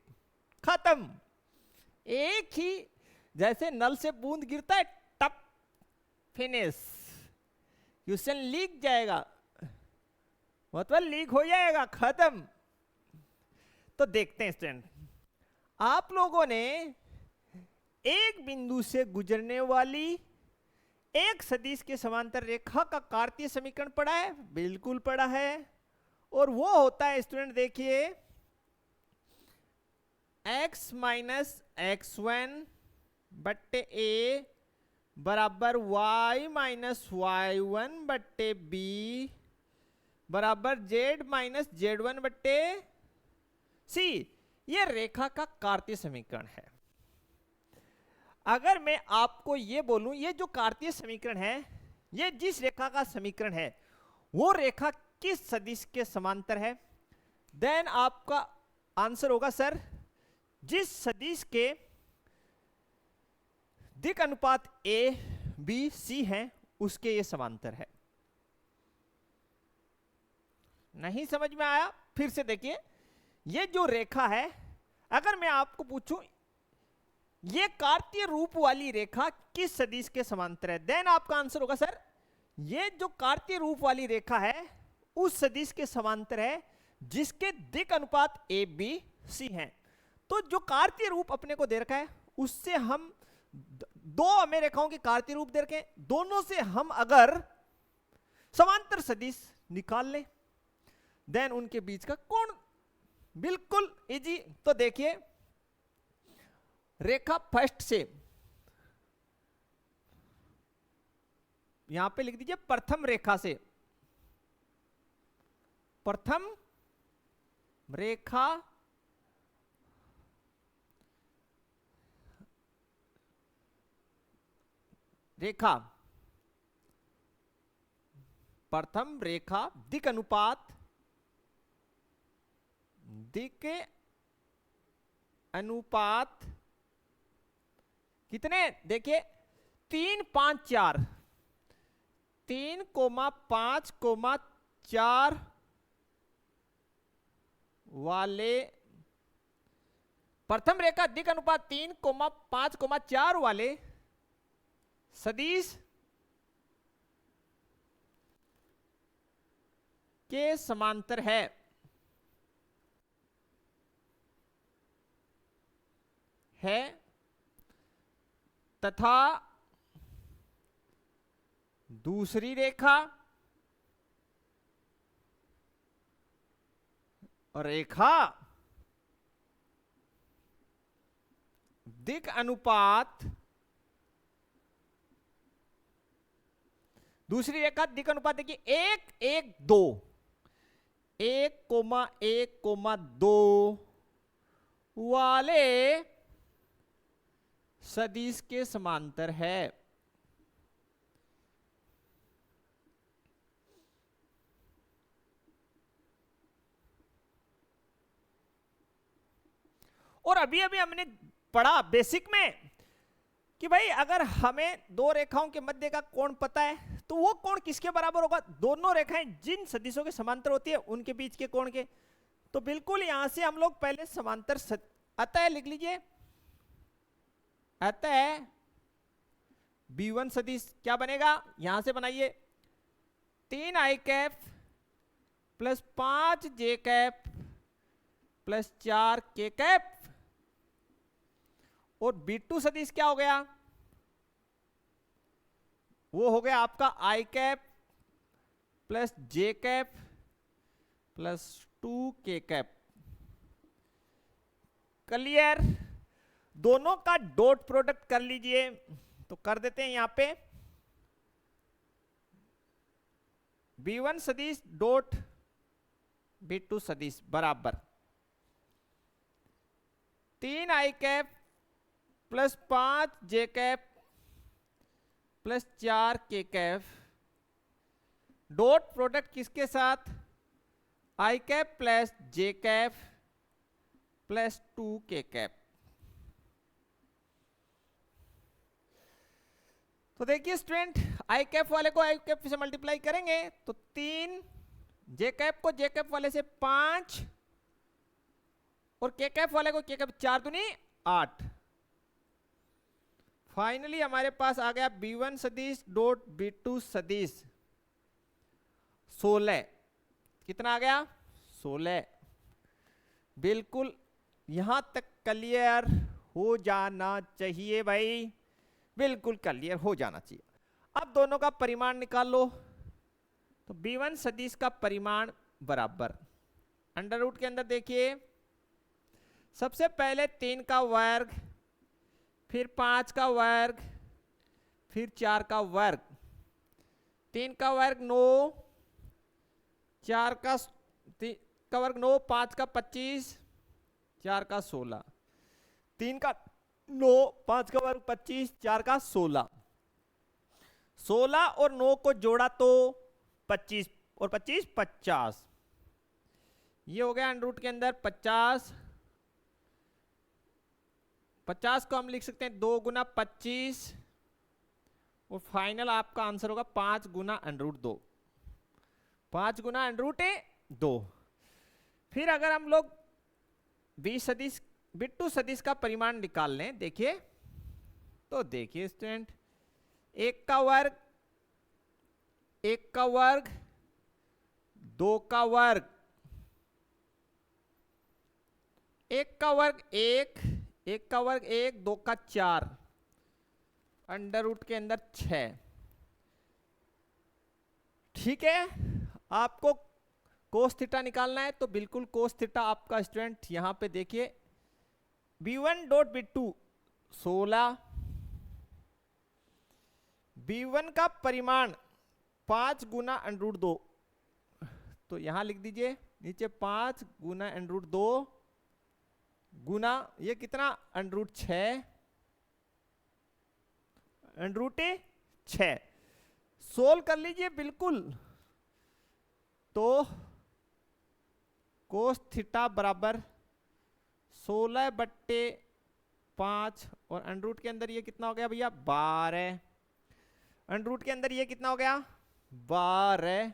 खत्म। एक ही जैसे नल से बूंद गिरता है टप फिनिश, क्वेश्चन लीक जाएगा, मतलब लीक हो जाएगा, खत्म। तो देखते हैं स्टूडेंट, आप लोगों ने एक बिंदु से गुजरने वाली एक सदिश के समांतर रेखा का कार्तीय समीकरण पढ़ा है, बिल्कुल पढ़ा है, और वो होता है स्टूडेंट देखिए x माइनस x1 बट्टे ए बराबर y माइनस y1 बट्टे बी बराबर z माइनस z1 बट्टे सी। ये रेखा का कार्तीय समीकरण है। अगर मैं आपको ये बोलूं ये जो कार्तीय समीकरण है, ये जिस रेखा का समीकरण है वो रेखा किस सदिश के समांतर है, देन आपका आंसर होगा सर जिस सदिश के दिक् अनुपात ए बी सी है उसके ये समांतर है। नहीं समझ में आया? फिर से देखिए, ये जो रेखा है, अगर मैं आपको पूछूं ये कार्तीय रूप वाली रेखा किस सदिश के समांतर है, देन आपका आंसर होगा सर ये जो कार्तीय रूप वाली रेखा है उस सदिश के समांतर है जिसके दिक् अनुपात ए बी सी है। तो जो कार्तीय रूप अपने को दे रखा है उससे हम दो हमें रेखाओं के कार्तीय रूप दे रखे, दोनों से हम अगर समांतर सदिश निकाल लें देन उनके बीच का कोण बिल्कुल इजी। तो देखिए रेखा फर्स्ट से यहां पे लिख दीजिए प्रथम रेखा से, प्रथम रेखा रेखा प्रथम रेखा दिक् अनुपात कितने देखिए 3 5 4 3,5,4 वाले प्रथम रेखा दिक् अनुपात 3,5,4 वाले सदिश के समांतर है तथा दूसरी रेखा दिक् अनुपात दूसरी रेखा दिक् अनुपात देखिए 1 1 2 1,1,2 वाले सदिश के समांतर है। और अभी अभी हमने पढ़ा बेसिक में कि भाई अगर हमें दो रेखाओं के मध्य का कोण पता है तो वो कोण किसके बराबर होगा, दोनों रेखाएं जिन सदिशों के समांतर होती है उनके बीच के कोण के। तो बिल्कुल यहां से हम लोग पहले समांतर अतः लिख लीजिए, अतः B1 सदिश क्या बनेगा, यहां से बनाइए 3i cap plus 5j cap plus 4k cap, और B2 सदिश क्या हो गया, वो हो गया आपका i cap plus j cap plus 2k cap. Clear? दोनों का डॉट प्रोडक्ट कर लीजिए, तो कर देते हैं यहां पे B1 सदिश डॉट B2 सदिश बराबर 3i cap plus 5j cap plus 4k cap, dot product किसके साथ, i cap plus j cap plus 2k cap. तो देखिए स्टूडेंट i कैप वाले को i कैप से मल्टीप्लाई करेंगे तो 3, j कैप को j कैप वाले से 5 और k कैप वाले को k कैप 4 दूनी 8। फाइनली हमारे पास आ गया B1 सदिश डॉट B2 सदिश 16। कितना आ गया, 16। बिल्कुल यहां तक क्लियर हो जाना चाहिए भाई, बिल्कुल क्लियर हो जाना चाहिए। अब दोनों का परिमाण निकाल लो। तो b1 सदिश का परिमाण बराबर अंडर रूट के अंदर देखिए, सबसे पहले 3 का वर्ग, फिर 5 का वर्ग, फिर 4 का वर्ग। 3 का वर्ग 9, 4 का वर्ग 9, 5 का 25, 4 का 16। 3 का 9, 5 का वर्ग 25, 4 का 16। 16 और 9 को जोड़ा तो 25 और 25 50। ये हो गया अंडर रूट के अंदर 50। 50 को हम लिख सकते हैं 2 गुना 25 और फाइनल आपका आंसर होगा 5 गुना अंडर रूट 2। 5 गुना अंडर रूट 2। फिर अगर हम लोग बिट्टू सदिश का परिमाण निकाल लें, देखिए तो देखिए स्टूडेंट, 1 का वर्ग, 1 का वर्ग, 2 का वर्ग, 1 का वर्ग 1, 1 का वर्ग 1, 2 का 4, अंडर रूट के अंदर 6। ठीक है, आपको कोस थीटा निकालना है तो बिल्कुल कोस थीटा आपका स्टूडेंट यहां पे देखिए b1 डॉट b2 16, b1 का परिमाण 5 गुना अंडर रूट 2, तो यहां लिख दीजिए नीचे 5 गुना अंडर रूट 2 गुना ये कितना under root 6, under root 6। Solve कर लीजिए बिल्कुल, तो कोस थीटा बराबर 16/5 और अंडर रूट के अंदर ये कितना हो गया भैया 12। अंडर रूट के अंदर ये कितना हो गया 12।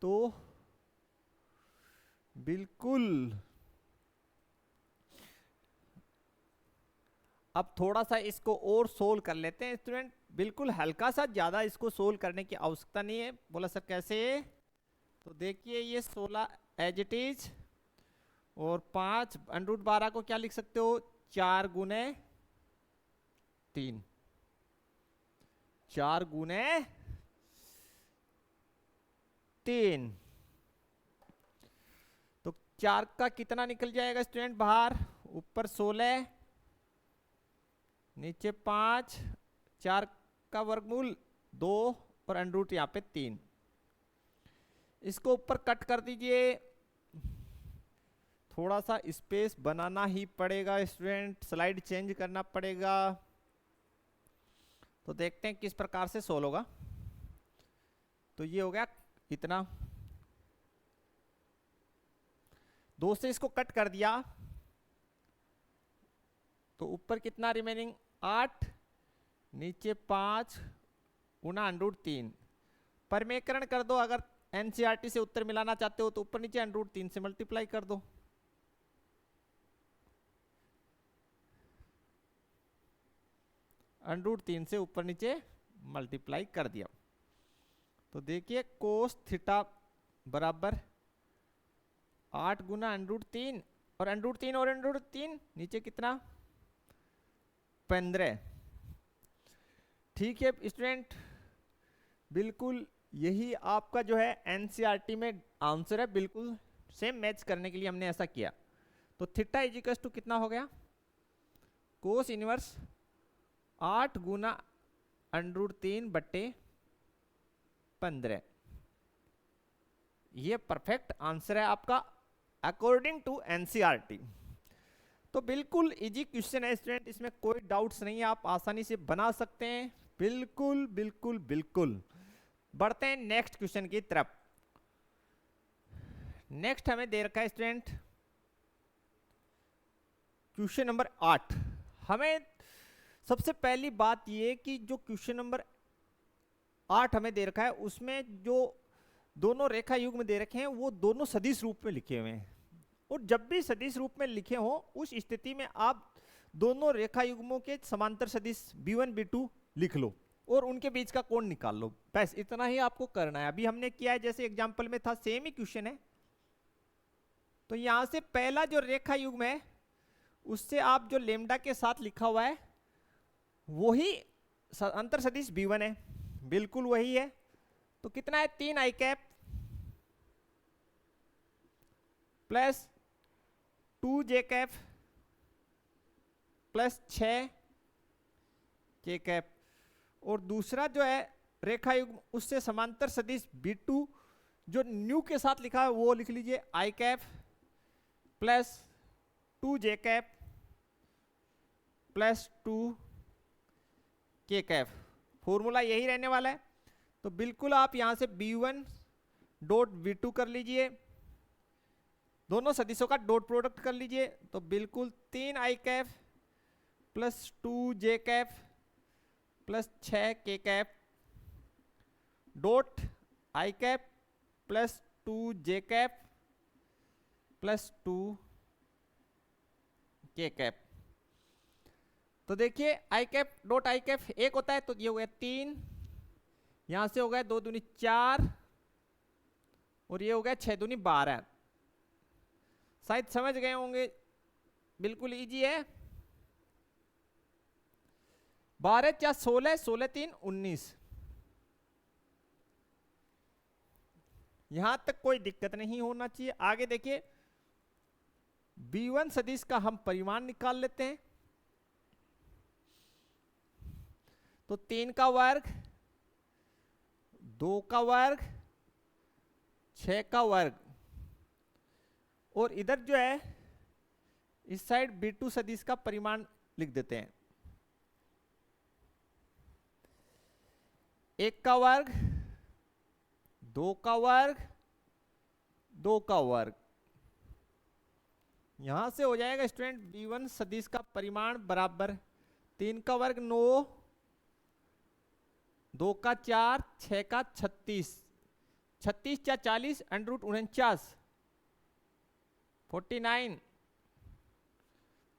तो बिल्कुल अब थोड़ा सा इसको और सोल्व कर लेते हैं स्टूडेंट, बिल्कुल हल्का सा, ज्यादा इसको सोल्व करने की आवश्यकता नहीं है। बोला सर कैसे? तो देखिए ये 16 एज इट इज और 5 अंडर रूट 12 को क्या लिख सकते हो 4 गुने 3, 4 गुने 3। तो 4 का कितना निकल जाएगा स्टूडेंट बाहर, ऊपर 16 नीचे 5, 4 का वर्गमूल 2 और अंडर रूट यहाँ पे 3। इसको ऊपर कट कर दीजिए, थोड़ा सा स्पेस बनाना ही पड़ेगा स्टूडेंट, स्लाइड चेंज करना पड़ेगा। तो देखते हैं किस प्रकार से सोल्व होगा। तो ये हो गया इतना, 2 से इसको कट कर दिया तो ऊपर कितना रिमेनिंग 8, नीचे 5 गुना अंडर रूट 3। परमेकरण कर दो, अगर एनसीईआरटी से उत्तर मिलाना चाहते हो तो ऊपर नीचे अंडर रूट 3 से मल्टीप्लाई कर दो। अंडर रूट 3 से ऊपर नीचे मल्टीप्लाई कर दिया। तो देखिए कोस थीटा बराबर 8 गुना अंडर रूट 3 और अंडर रूट 3 और अंडर रूट 3 नीचे कितना 15। ठीक है स्टूडेंट, बिल्कुल यही आपका जो है एनसीईआरटी में आंसर है, बिल्कुल सेम मैच करने के लिए हमने ऐसा किया। तो थीटा इज इक्वल टू कितना हो गया कोस इनवर्स 8 गुना अंडर रूट 3/15। ये परफेक्ट आंसर है आपका अकॉर्डिंग टू एनसीईआरटी। तो बिल्कुल इजी क्वेश्चन है स्टूडेंट, इसमें कोई डाउट्स नहीं है, आप आसानी से बना सकते हैं। बिल्कुल बिल्कुल बिल्कुल। बढ़ते हैं नेक्स्ट क्वेश्चन की तरफ। नेक्स्ट हमें दे रखा है स्टूडेंट क्वेश्चन नंबर 8। हमें सबसे पहली बात ये कि जो क्वेश्चन नंबर 8 हमें दे रखा है उसमें जो दोनों रेखा युग्म दे रखे हैं वो दोनों सदिश रूप में लिखे हुए हैं। और जब भी सदिश रूप में लिखे हो उस स्थिति में आप दोनों रेखा युग्मों के समांतर सदिश b1 b2 लिख लो और उनके बीच का कोण निकाल लो, बस इतना ही आपको करना है। अभी हमने किया है जैसे एग्जांपल में था, सेम ही क्वेश्चन है। तो यहां से पहला जो रेखा युग्म है उससे आप जो लेमडा के साथ लिखा हुआ है वही अंतर सदिश B1 है, बिल्कुल वही है। तो कितना है 3 i cap plus 2 j cap plus 6 k cap. और दूसरा जो है रेखा युग्म उससे समांतर सदिश B2 जो न्यू के साथ लिखा है वो लिख लीजिए i cap plus 2 j cap plus 2 k cap. Formula यही रहने वाला है। तो बिल्कुल आप यहां से B1 डॉट B2 कर लीजिए, दोनों सदिशों का डॉट प्रोडक्ट कर लीजिए। तो बिल्कुल 3 i cap plus 2 j cap plus 6 k cap dot i cap plus 2 j cap plus 2 k cap. तो देखिए i cap dot i cap एक होता है, तो ये हो गया 3, यहां से हो गया 2 दूनी 4 और ये हो गया 6 दूनी 12। शायद समझ गए होंगे, बिल्कुल इजी है। 12 4 16, 16 3 19। यहां तक कोई दिक्कत नहीं होना चाहिए। आगे देखिए B1 सदिश का हम परिमाण निकाल लेते हैं। तो 3 का वर्ग, 2 का वर्ग, 6 का वर्ग, और इधर जो है इस साइड B2 सदिश का परिमाण लिख देते हैं। 1 का वर्ग, 2 का वर्ग, 2 का वर्ग। यहां से हो जाएगा स्टूडेंट B1 सदिश का परिमाण बराबर 3 का वर्ग 9, 2 का 4, 6 का 36, 36 4 40, √49 49।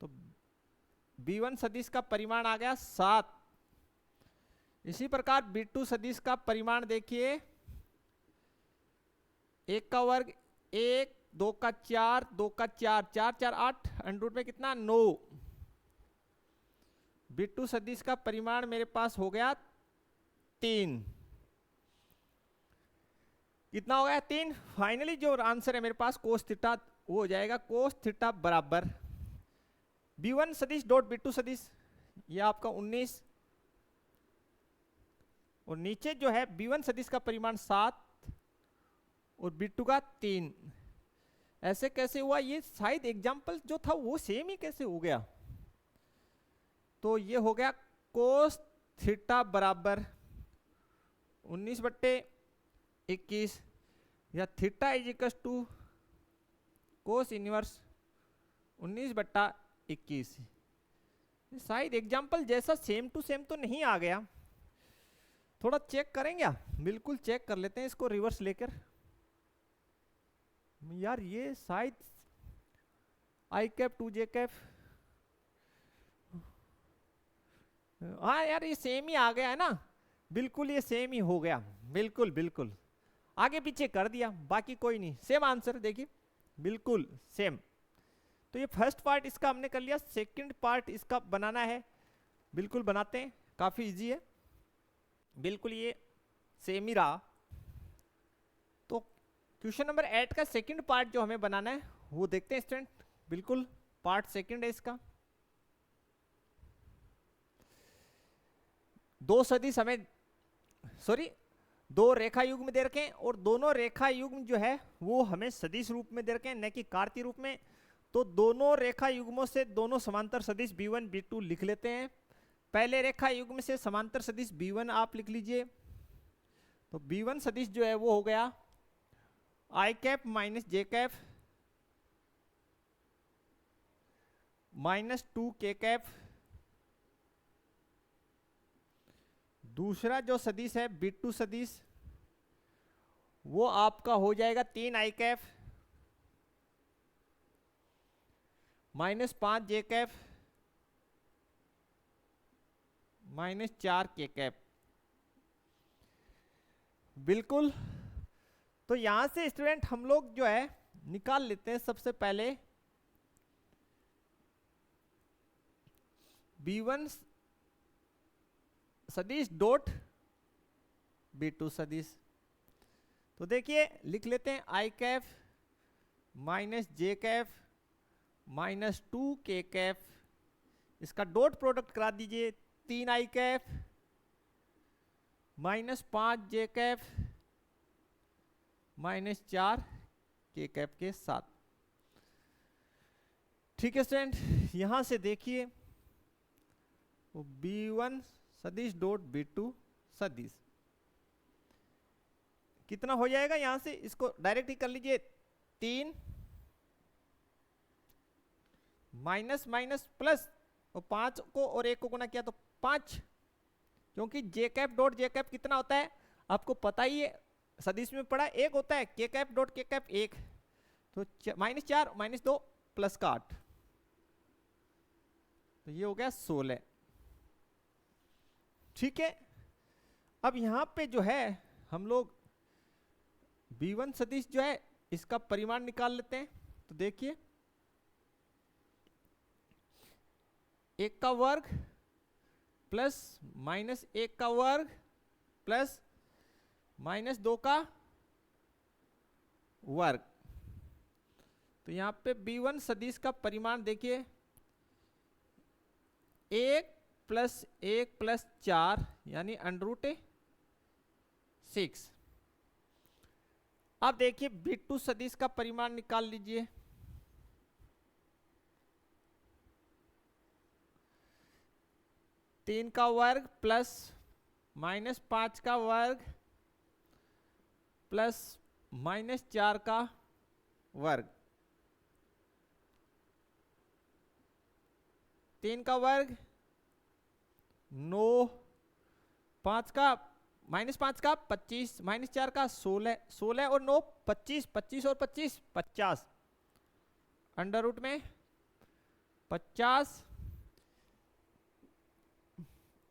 तो B1 सदिश का परिमाण आ गया 7। इसी प्रकार B2 सदिश का परिमाण देखिए, 1 का वर्ग 1, 2 का 4, 2 का 4, 4 4 8, अंडर में कितना 9। B2 सदिश का परिमाण मेरे पास हो गया 3। कितना हो गया 3। फाइनली जो आंसर है मेरे पास कोस थीटा, वो हो जाएगा कोस थीटा बराबर B1 सदिश डॉट B2 सदिश, ये आपका 19, और नीचे जो है B1 सदिश का परिमाण 7 और B2 का 3। ऐसे कैसे हुआ? ये शायद एग्जाम्पल जो था वो सेम ही कैसे हो गया? तो ये हो गया कोस थीटा बराबर 19/21 या theta is equal to cos inverse 19/21। शायद एग्जाम्पल जैसा सेम टू सेम तो नहीं आ गया, थोड़ा चेक करेंगे? बिल्कुल चेक कर लेते हैं इसको रिवर्स लेकर। यार ये शायद i कैप 2 j कैप, हाँ यार ये सेम ही आ गया है ना, बिल्कुल ये सेम ही हो गया, बिल्कुल बिल्कुल आगे पीछे कर दिया, बाकी कोई नहीं, सेम आंसर देखिए बिल्कुल सेम। तो ये फर्स्ट पार्ट इसका हमने कर लिया, सेकंड पार्ट इसका बनाना है, बिल्कुल बनाते हैं, काफी इजी है, बिल्कुल ये सेम ही रहा। तो क्वेश्चन नंबर 8 का सेकंड पार्ट जो हमें बनाना है वो देखते हैं स्टूडेंट, बिल्कुल पार्ट सेकंड है इसका। दो सदिश हमें दो रेखा युग्म दे रखे हैं और दोनों रेखा युग्म जो है वो हमें सदिश रूप में दे रखे हैं, न कि कार्तीय रूप में। तो दोनों रेखा युग्मों से दोनों समांतर सदिश B1 B2 लिख लेते हैं। पहले रेखा युग्म से समांतर सदिश B1 आप लिख लीजिए। तो B1 सदिश जो है वो हो गया i cap minus j cap minus 2 k cap. दूसरा जो सदिश है B2 सदिश वो आपका हो जाएगा 3 i cap minus 5 j cap minus 4 k cap. बिल्कुल, तो यहां से स्टूडेंट हम लोग जो है निकाल लेते हैं सबसे पहले B1 सदिश डॉट B2 सदिश। तो देखिए लिख लेते हैं आई कैफ माइनस जे कैफ माइनस 2k कैफ, इसका डॉट प्रोडक्ट करा दीजिए 3 आई कैफ माइनस 5 जे कैफ माइनस 4k कैफ के साथ। ठीक है स्टूडेंट, यहां से देखिए B1 सदिश डॉट B2 सदिश कितना हो जाएगा, यहां से इसको डायरेक्ट ही कर लीजिए 3 माइनस माइनस प्लस और 5 को और 1 को गुना किया तो 5, क्योंकि जे कैप डॉट जे कैप कितना होता है आपको पता ही है, सदिश में पढ़ा 1 होता है, के कैप डॉट के कैप 1, तो माइनस 4 माइनस 2 प्लस का 8, तो ये हो गया 16। ठीक है, अब यहां पे जो है हम लोग B1 सदिश जो है इसका परिमाण निकाल लेते हैं। तो देखिए 1 का वर्ग प्लस माइनस 1 का वर्ग प्लस माइनस 2 का वर्ग, तो यहां पे B1 सदिश का परिमाण देखिए 1 प्लस 1 प्लस 4 यानी √6। अब देखिए B2 सदिश का परिमाण निकाल लीजिए। तीन का वर्ग प्लस माइनस 5 का वर्ग प्लस माइनस 4 का वर्ग, 3 का वर्ग 9, 5 का माइनस 5 का 25 माइनस 4 का 16, 16 और 9 25, 25 और 25 50, अंडर रूट में 50,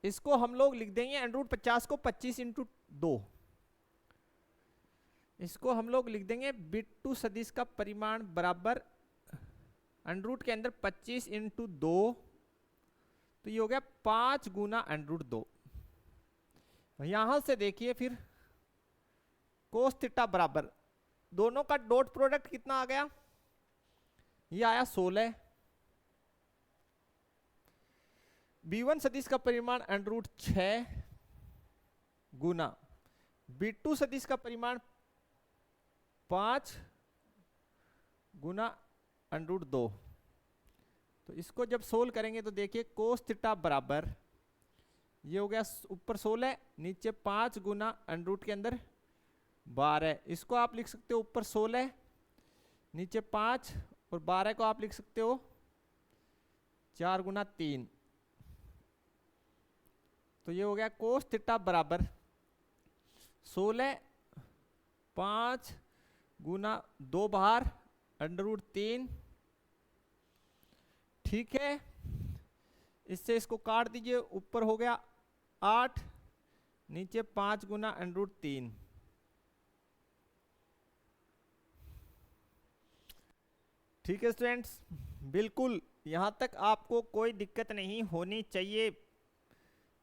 इसको हम लोग लिख देंगे अंडर रूट 50 को 25 इंटू 2, इसको हम लोग लिख देंगे B2 सदिश का परिमाण बराबर अंडर रूट के अंदर 25 इंटू 2, तो ये हो गया 5 गुना अंडर रूट 2। यहां से देखिए फिर कोस थीटा बराबर दोनों का डॉट प्रोडक्ट कितना आ गया, ये आया 16। B1 सदिश का परिमाण अंडर रूट 6 गुना B2 सदिश का परिमाण 5 गुना अंडर रूट 2, तो इसको जब सोल्व करेंगे तो देखिए कोस थीटा बराबर ये हो गया ऊपर 16 नीचे 5 गुना अंडर रूट के अंदर 12, इसको आप लिख सकते हो ऊपर 16 नीचे 5 और 12 को आप लिख सकते हो 4 गुना 3, तो ये हो गया कोस थीटा बराबर 16 5 गुना 2 बाहर अंडर रूट 3। ठीक है, इससे इसको काट दीजिए, ऊपर हो गया 8 नीचे 5 गुना अंडर रूट 3। ठीक है स्टूडेंट्स, बिल्कुल यहां तक आपको कोई दिक्कत नहीं होनी चाहिए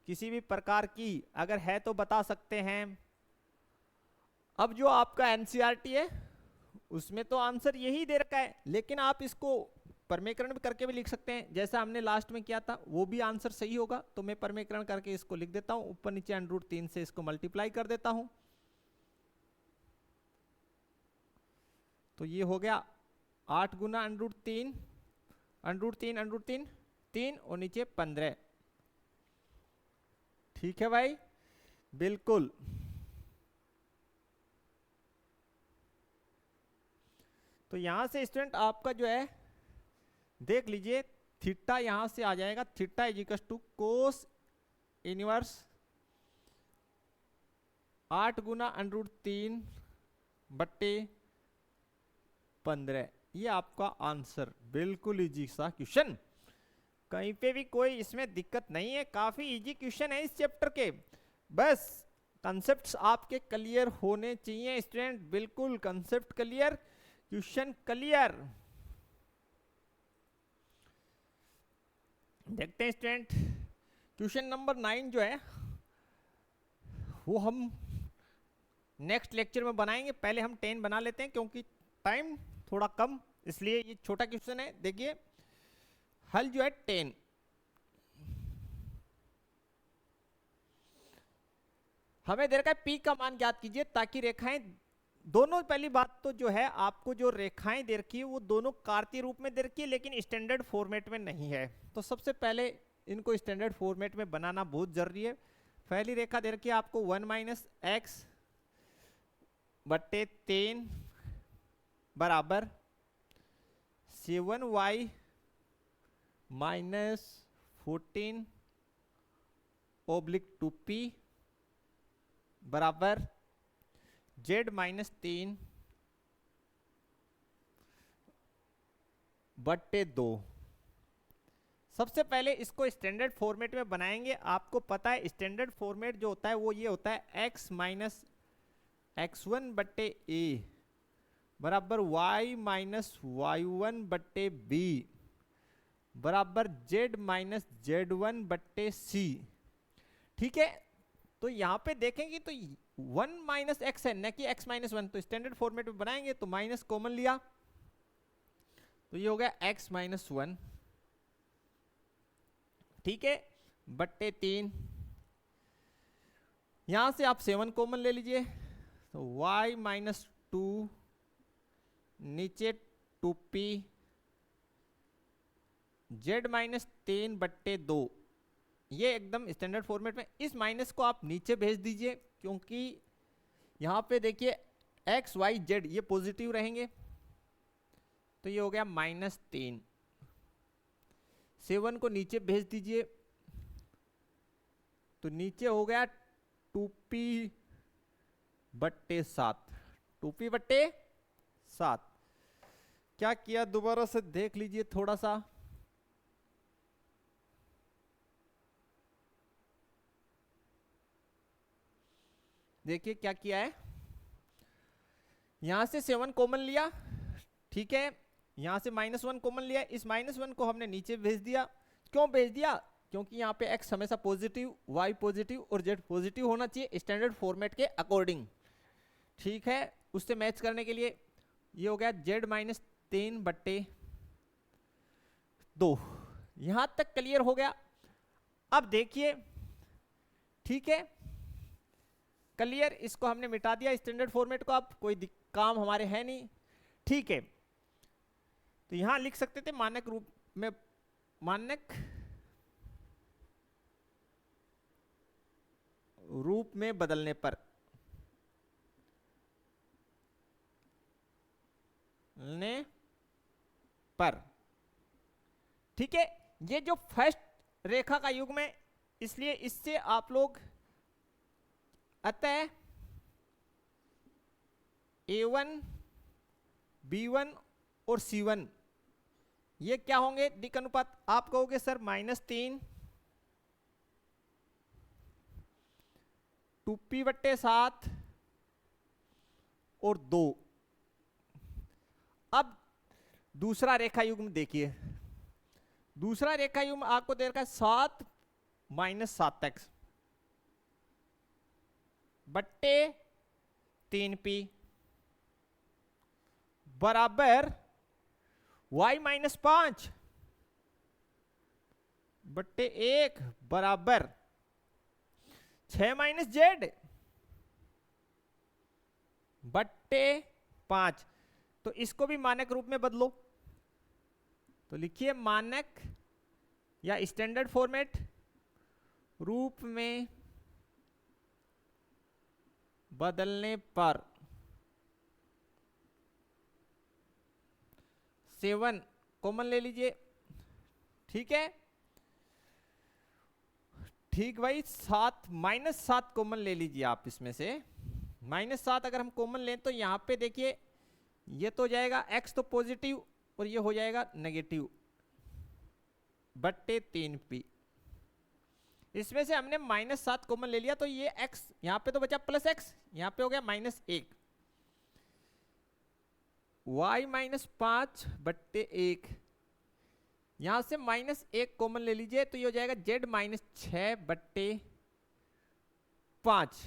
किसी भी प्रकार की, अगर है तो बता सकते हैं। अब जो आपका एनसीईआरटी है उसमें तो आंसर यही दे रखा है, लेकिन आप इसको परमेकरण भी करके भी लिख सकते हैं, जैसा हमने लास्ट में किया था, वो भी आंसर सही होगा। तो मैं परमेकरण करके इसको लिख देता हूं, ऊपर नीचे अंडर रूट 3 से इसको मल्टीप्लाई कर देता हूं, तो ये हो गया 8 गुना under root 3 under root 3 under root 3 3 और नीचे 15। ठीक है भाई, बिल्कुल। तो यहां से स्टूडेंट आपका जो है देख लीजिए थीटा यहां से आ जाएगा, theta is equal to cos inverse 8 गुना अंडर रूट 3 बट्टे 15, ये आपका आंसर। बिल्कुल इजी सा क्वेश्चन, कहीं पे भी कोई इसमें दिक्कत नहीं है, काफी इजी क्वेश्चन है इस चैप्टर के, बस कंसेप्ट्स आपके क्लियर होने चाहिए स्टूडेंट, बिल्कुल कंसेप्ट क्लियर क्वेश्चन क्लियर। देखते हैं स्टूडेंट क्वेश्चन नंबर 9 जो है वो हम नेक्स्ट लेक्चर में बनाएंगे, पहले हम 10 बना लेते हैं क्योंकि टाइम थोड़ा कम, इसलिए ये छोटा क्वेश्चन है। देखिए हल जो है 10, हमें दे रखा है पी का मान ज्ञात कीजिए ताकि रेखाएं दोनों, पहली बात तो जो है आपको जो रेखाएं दे रखी है वो दोनों कार्तीय रूप में दे रखी है लेकिन स्टैंडर्ड फॉर्मेट में नहीं है। तो सबसे पहले इनको स्टैंडर्ड फॉर्मेट में बनाना बहुत जरूरी है। पहली रेखा दे रखी है आपको 1 माइनस एक्स बट्टे 3 बराबर 7y माइनस 14 ओब्लिक 2p बराबर z माइनस 3 बट्टे 2। सबसे पहले इसको स्टैंडर्ड फॉर्मेट में बनाएंगे। आपको पता है स्टैंडर्ड फॉर्मेट जो होता है वो ये होता है x माइनस x1 बट्टे a बराबर y माइनस y1 बट्टे b बराबर z माइनस z1 बट्टे c। ठीक है, तो यहाँ पे देखेंगे तो 1 माइनस एक्स है न कि x माइनस 1, तो स्टैंडर्ड फॉर्मेट में बनाएंगे तो माइनस कॉमन लिया तो ये हो गया x माइनस 1, ठीक है, बट्टे 3। यहां से आप 7 कॉमन ले लीजिए तो y माइनस 2 नीचे 2p z माइनस 3 बट्टे 2, ये एकदम स्टैंडर्ड फॉर्मेट में। इस माइनस को आप नीचे भेज दीजिए क्योंकि यहां पे देखिए x y z ये पॉजिटिव रहेंगे, तो ये हो गया माइनस 3। 7 को नीचे भेज दीजिए तो नीचे हो गया 2p बट्टे 7, 2p बट्टे 7। क्या किया दोबारा से देख लीजिए थोड़ा सा, देखिए क्या किया है, यहां से 7 कॉमन लिया, ठीक है, यहां से -1 कॉमन लिया, इस -1 को हमने नीचे भेज दिया। क्यों भेज दिया? क्योंकि यहाँ पे x हमेशा पॉजिटिव, y पॉजिटिव और z पॉजिटिव होना चाहिए स्टैंडर्ड फॉर्मेट के अकॉर्डिंग, ठीक है, उससे मैच करने के लिए। ये हो गया z माइनस 3 बट्टे 2। यहां तक क्लियर हो गया। अब देखिए, ठीक है, क्लियर, इसको हमने मिटा दिया स्टैंडर्ड फॉर्मेट को, अब कोई काम हमारे है नहीं, ठीक है। तो यहां लिख सकते थे मानक रूप में, मानक रूप में बदलने पर, ठीक है, ये जो फर्स्ट रेखा का युग्म है इसलिए इससे आप लोग अतः A1 B1 और C1 ये क्या होंगे दिक् अनुपात। आप कहोगे सर -3 2p बट्टे 7 और 2। अब दूसरा रेखा युग्म देखिए, दूसरा रेखा युग्म आपको दे रखा है 7 माइनस 7x बट्टे 3p बराबर y माइनस 5 बट्टे 1 बराबर 6 माइनस z बट्टे 5। तो इसको भी मानक रूप में बदलो, तो लिखिए मानक या स्टैंडर्ड फॉर्मेट रूप में बदलने पर 7 कॉमन ले लीजिए, ठीक है, ठीक भाई, 7 -7 कॉमन ले लीजिए आप इसमें से। -7 अगर हम कॉमन लें तो यहां पे देखिए ये तो जाएगा x तो पॉजिटिव और ये हो जाएगा नेगेटिव बट्टे 3p। इसमें से हमने -7 कॉमन ले लिया तो ये x यहां पे तो बचा +x, यहां पे हो गया -1, y माइनस 5 बट्टे 1, यहां से -1 कॉमन ले लीजिए तो ये हो जाएगा z माइनस 6 बट्टे 5।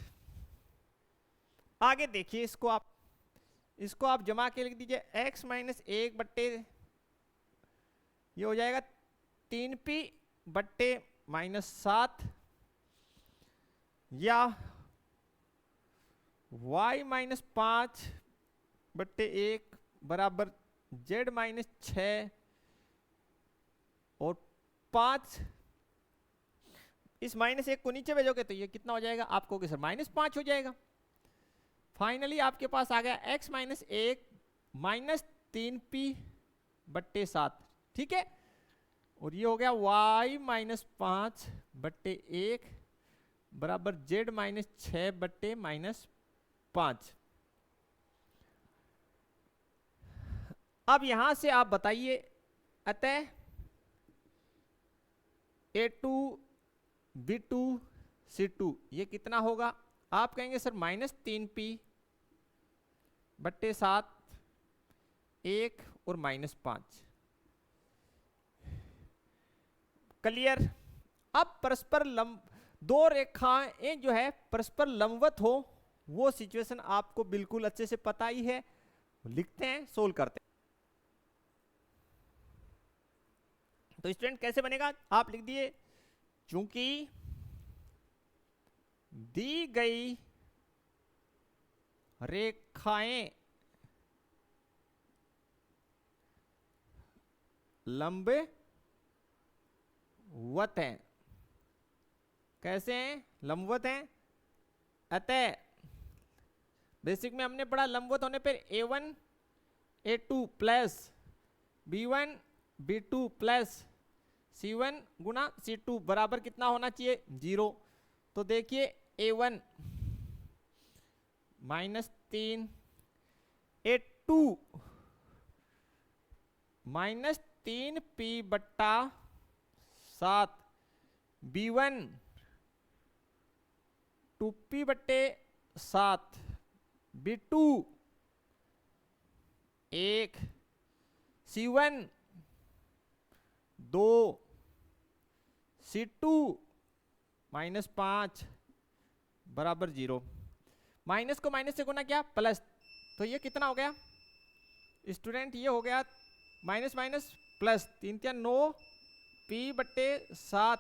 आगे देखिए, इसको आप जमा के लिख दीजिए, x माइनस 1 बट्टे ये हो जाएगा 3p बट्टे -7, या y माइनस 5 बट्टे 1 बराबर z माइनस 6 और 5। इस -1 को नीचे भेजोगे तो ये कितना हो जाएगा, आप कहोगे सर -5 हो जाएगा। फाइनली आपके पास आ गया x माइनस 1 माइनस 3p बट्टे 7, ठीक है। और ये हो गया y माइनस 5 बट्टे 1 बराबर z माइनस 6 बट्टे -5। अब यहां से आप बताइए, अतः a2 b2 c2 ये कितना होगा। आप कहेंगे सर -3p बट्टे 7 1 और -5। क्लियर। अब परस्पर दो रेखाएं जो है परस्पर लंबवत हो, वो सिचुएशन आपको बिल्कुल अच्छे से पता ही है। लिखते हैं, सोल्व करते हैं। तो स्टूडेंट कैसे बनेगा, आप लिख दिए, चूंकि दी गई रेखाएं लंबवत हैं। कैसे हैं, लंबवत हैं। अतः बेसिक में हमने पढ़ा लंबवत होने पर a1 a2 plus b1 b2 plus c1 गुना c2 बराबर कितना होना चाहिए, 0। तो देखिए a1 -3, a2 -3p बट्टा 7, b1 2p बट्टे 7, b2 1, c1 2, c2 -5 बराबर 0। माइनस को माइनस से गुना किया प्लस, तो ये कितना हो गया स्टूडेंट, ये हो गया माइनस माइनस प्लस, 3 3 9 p बट्टे 7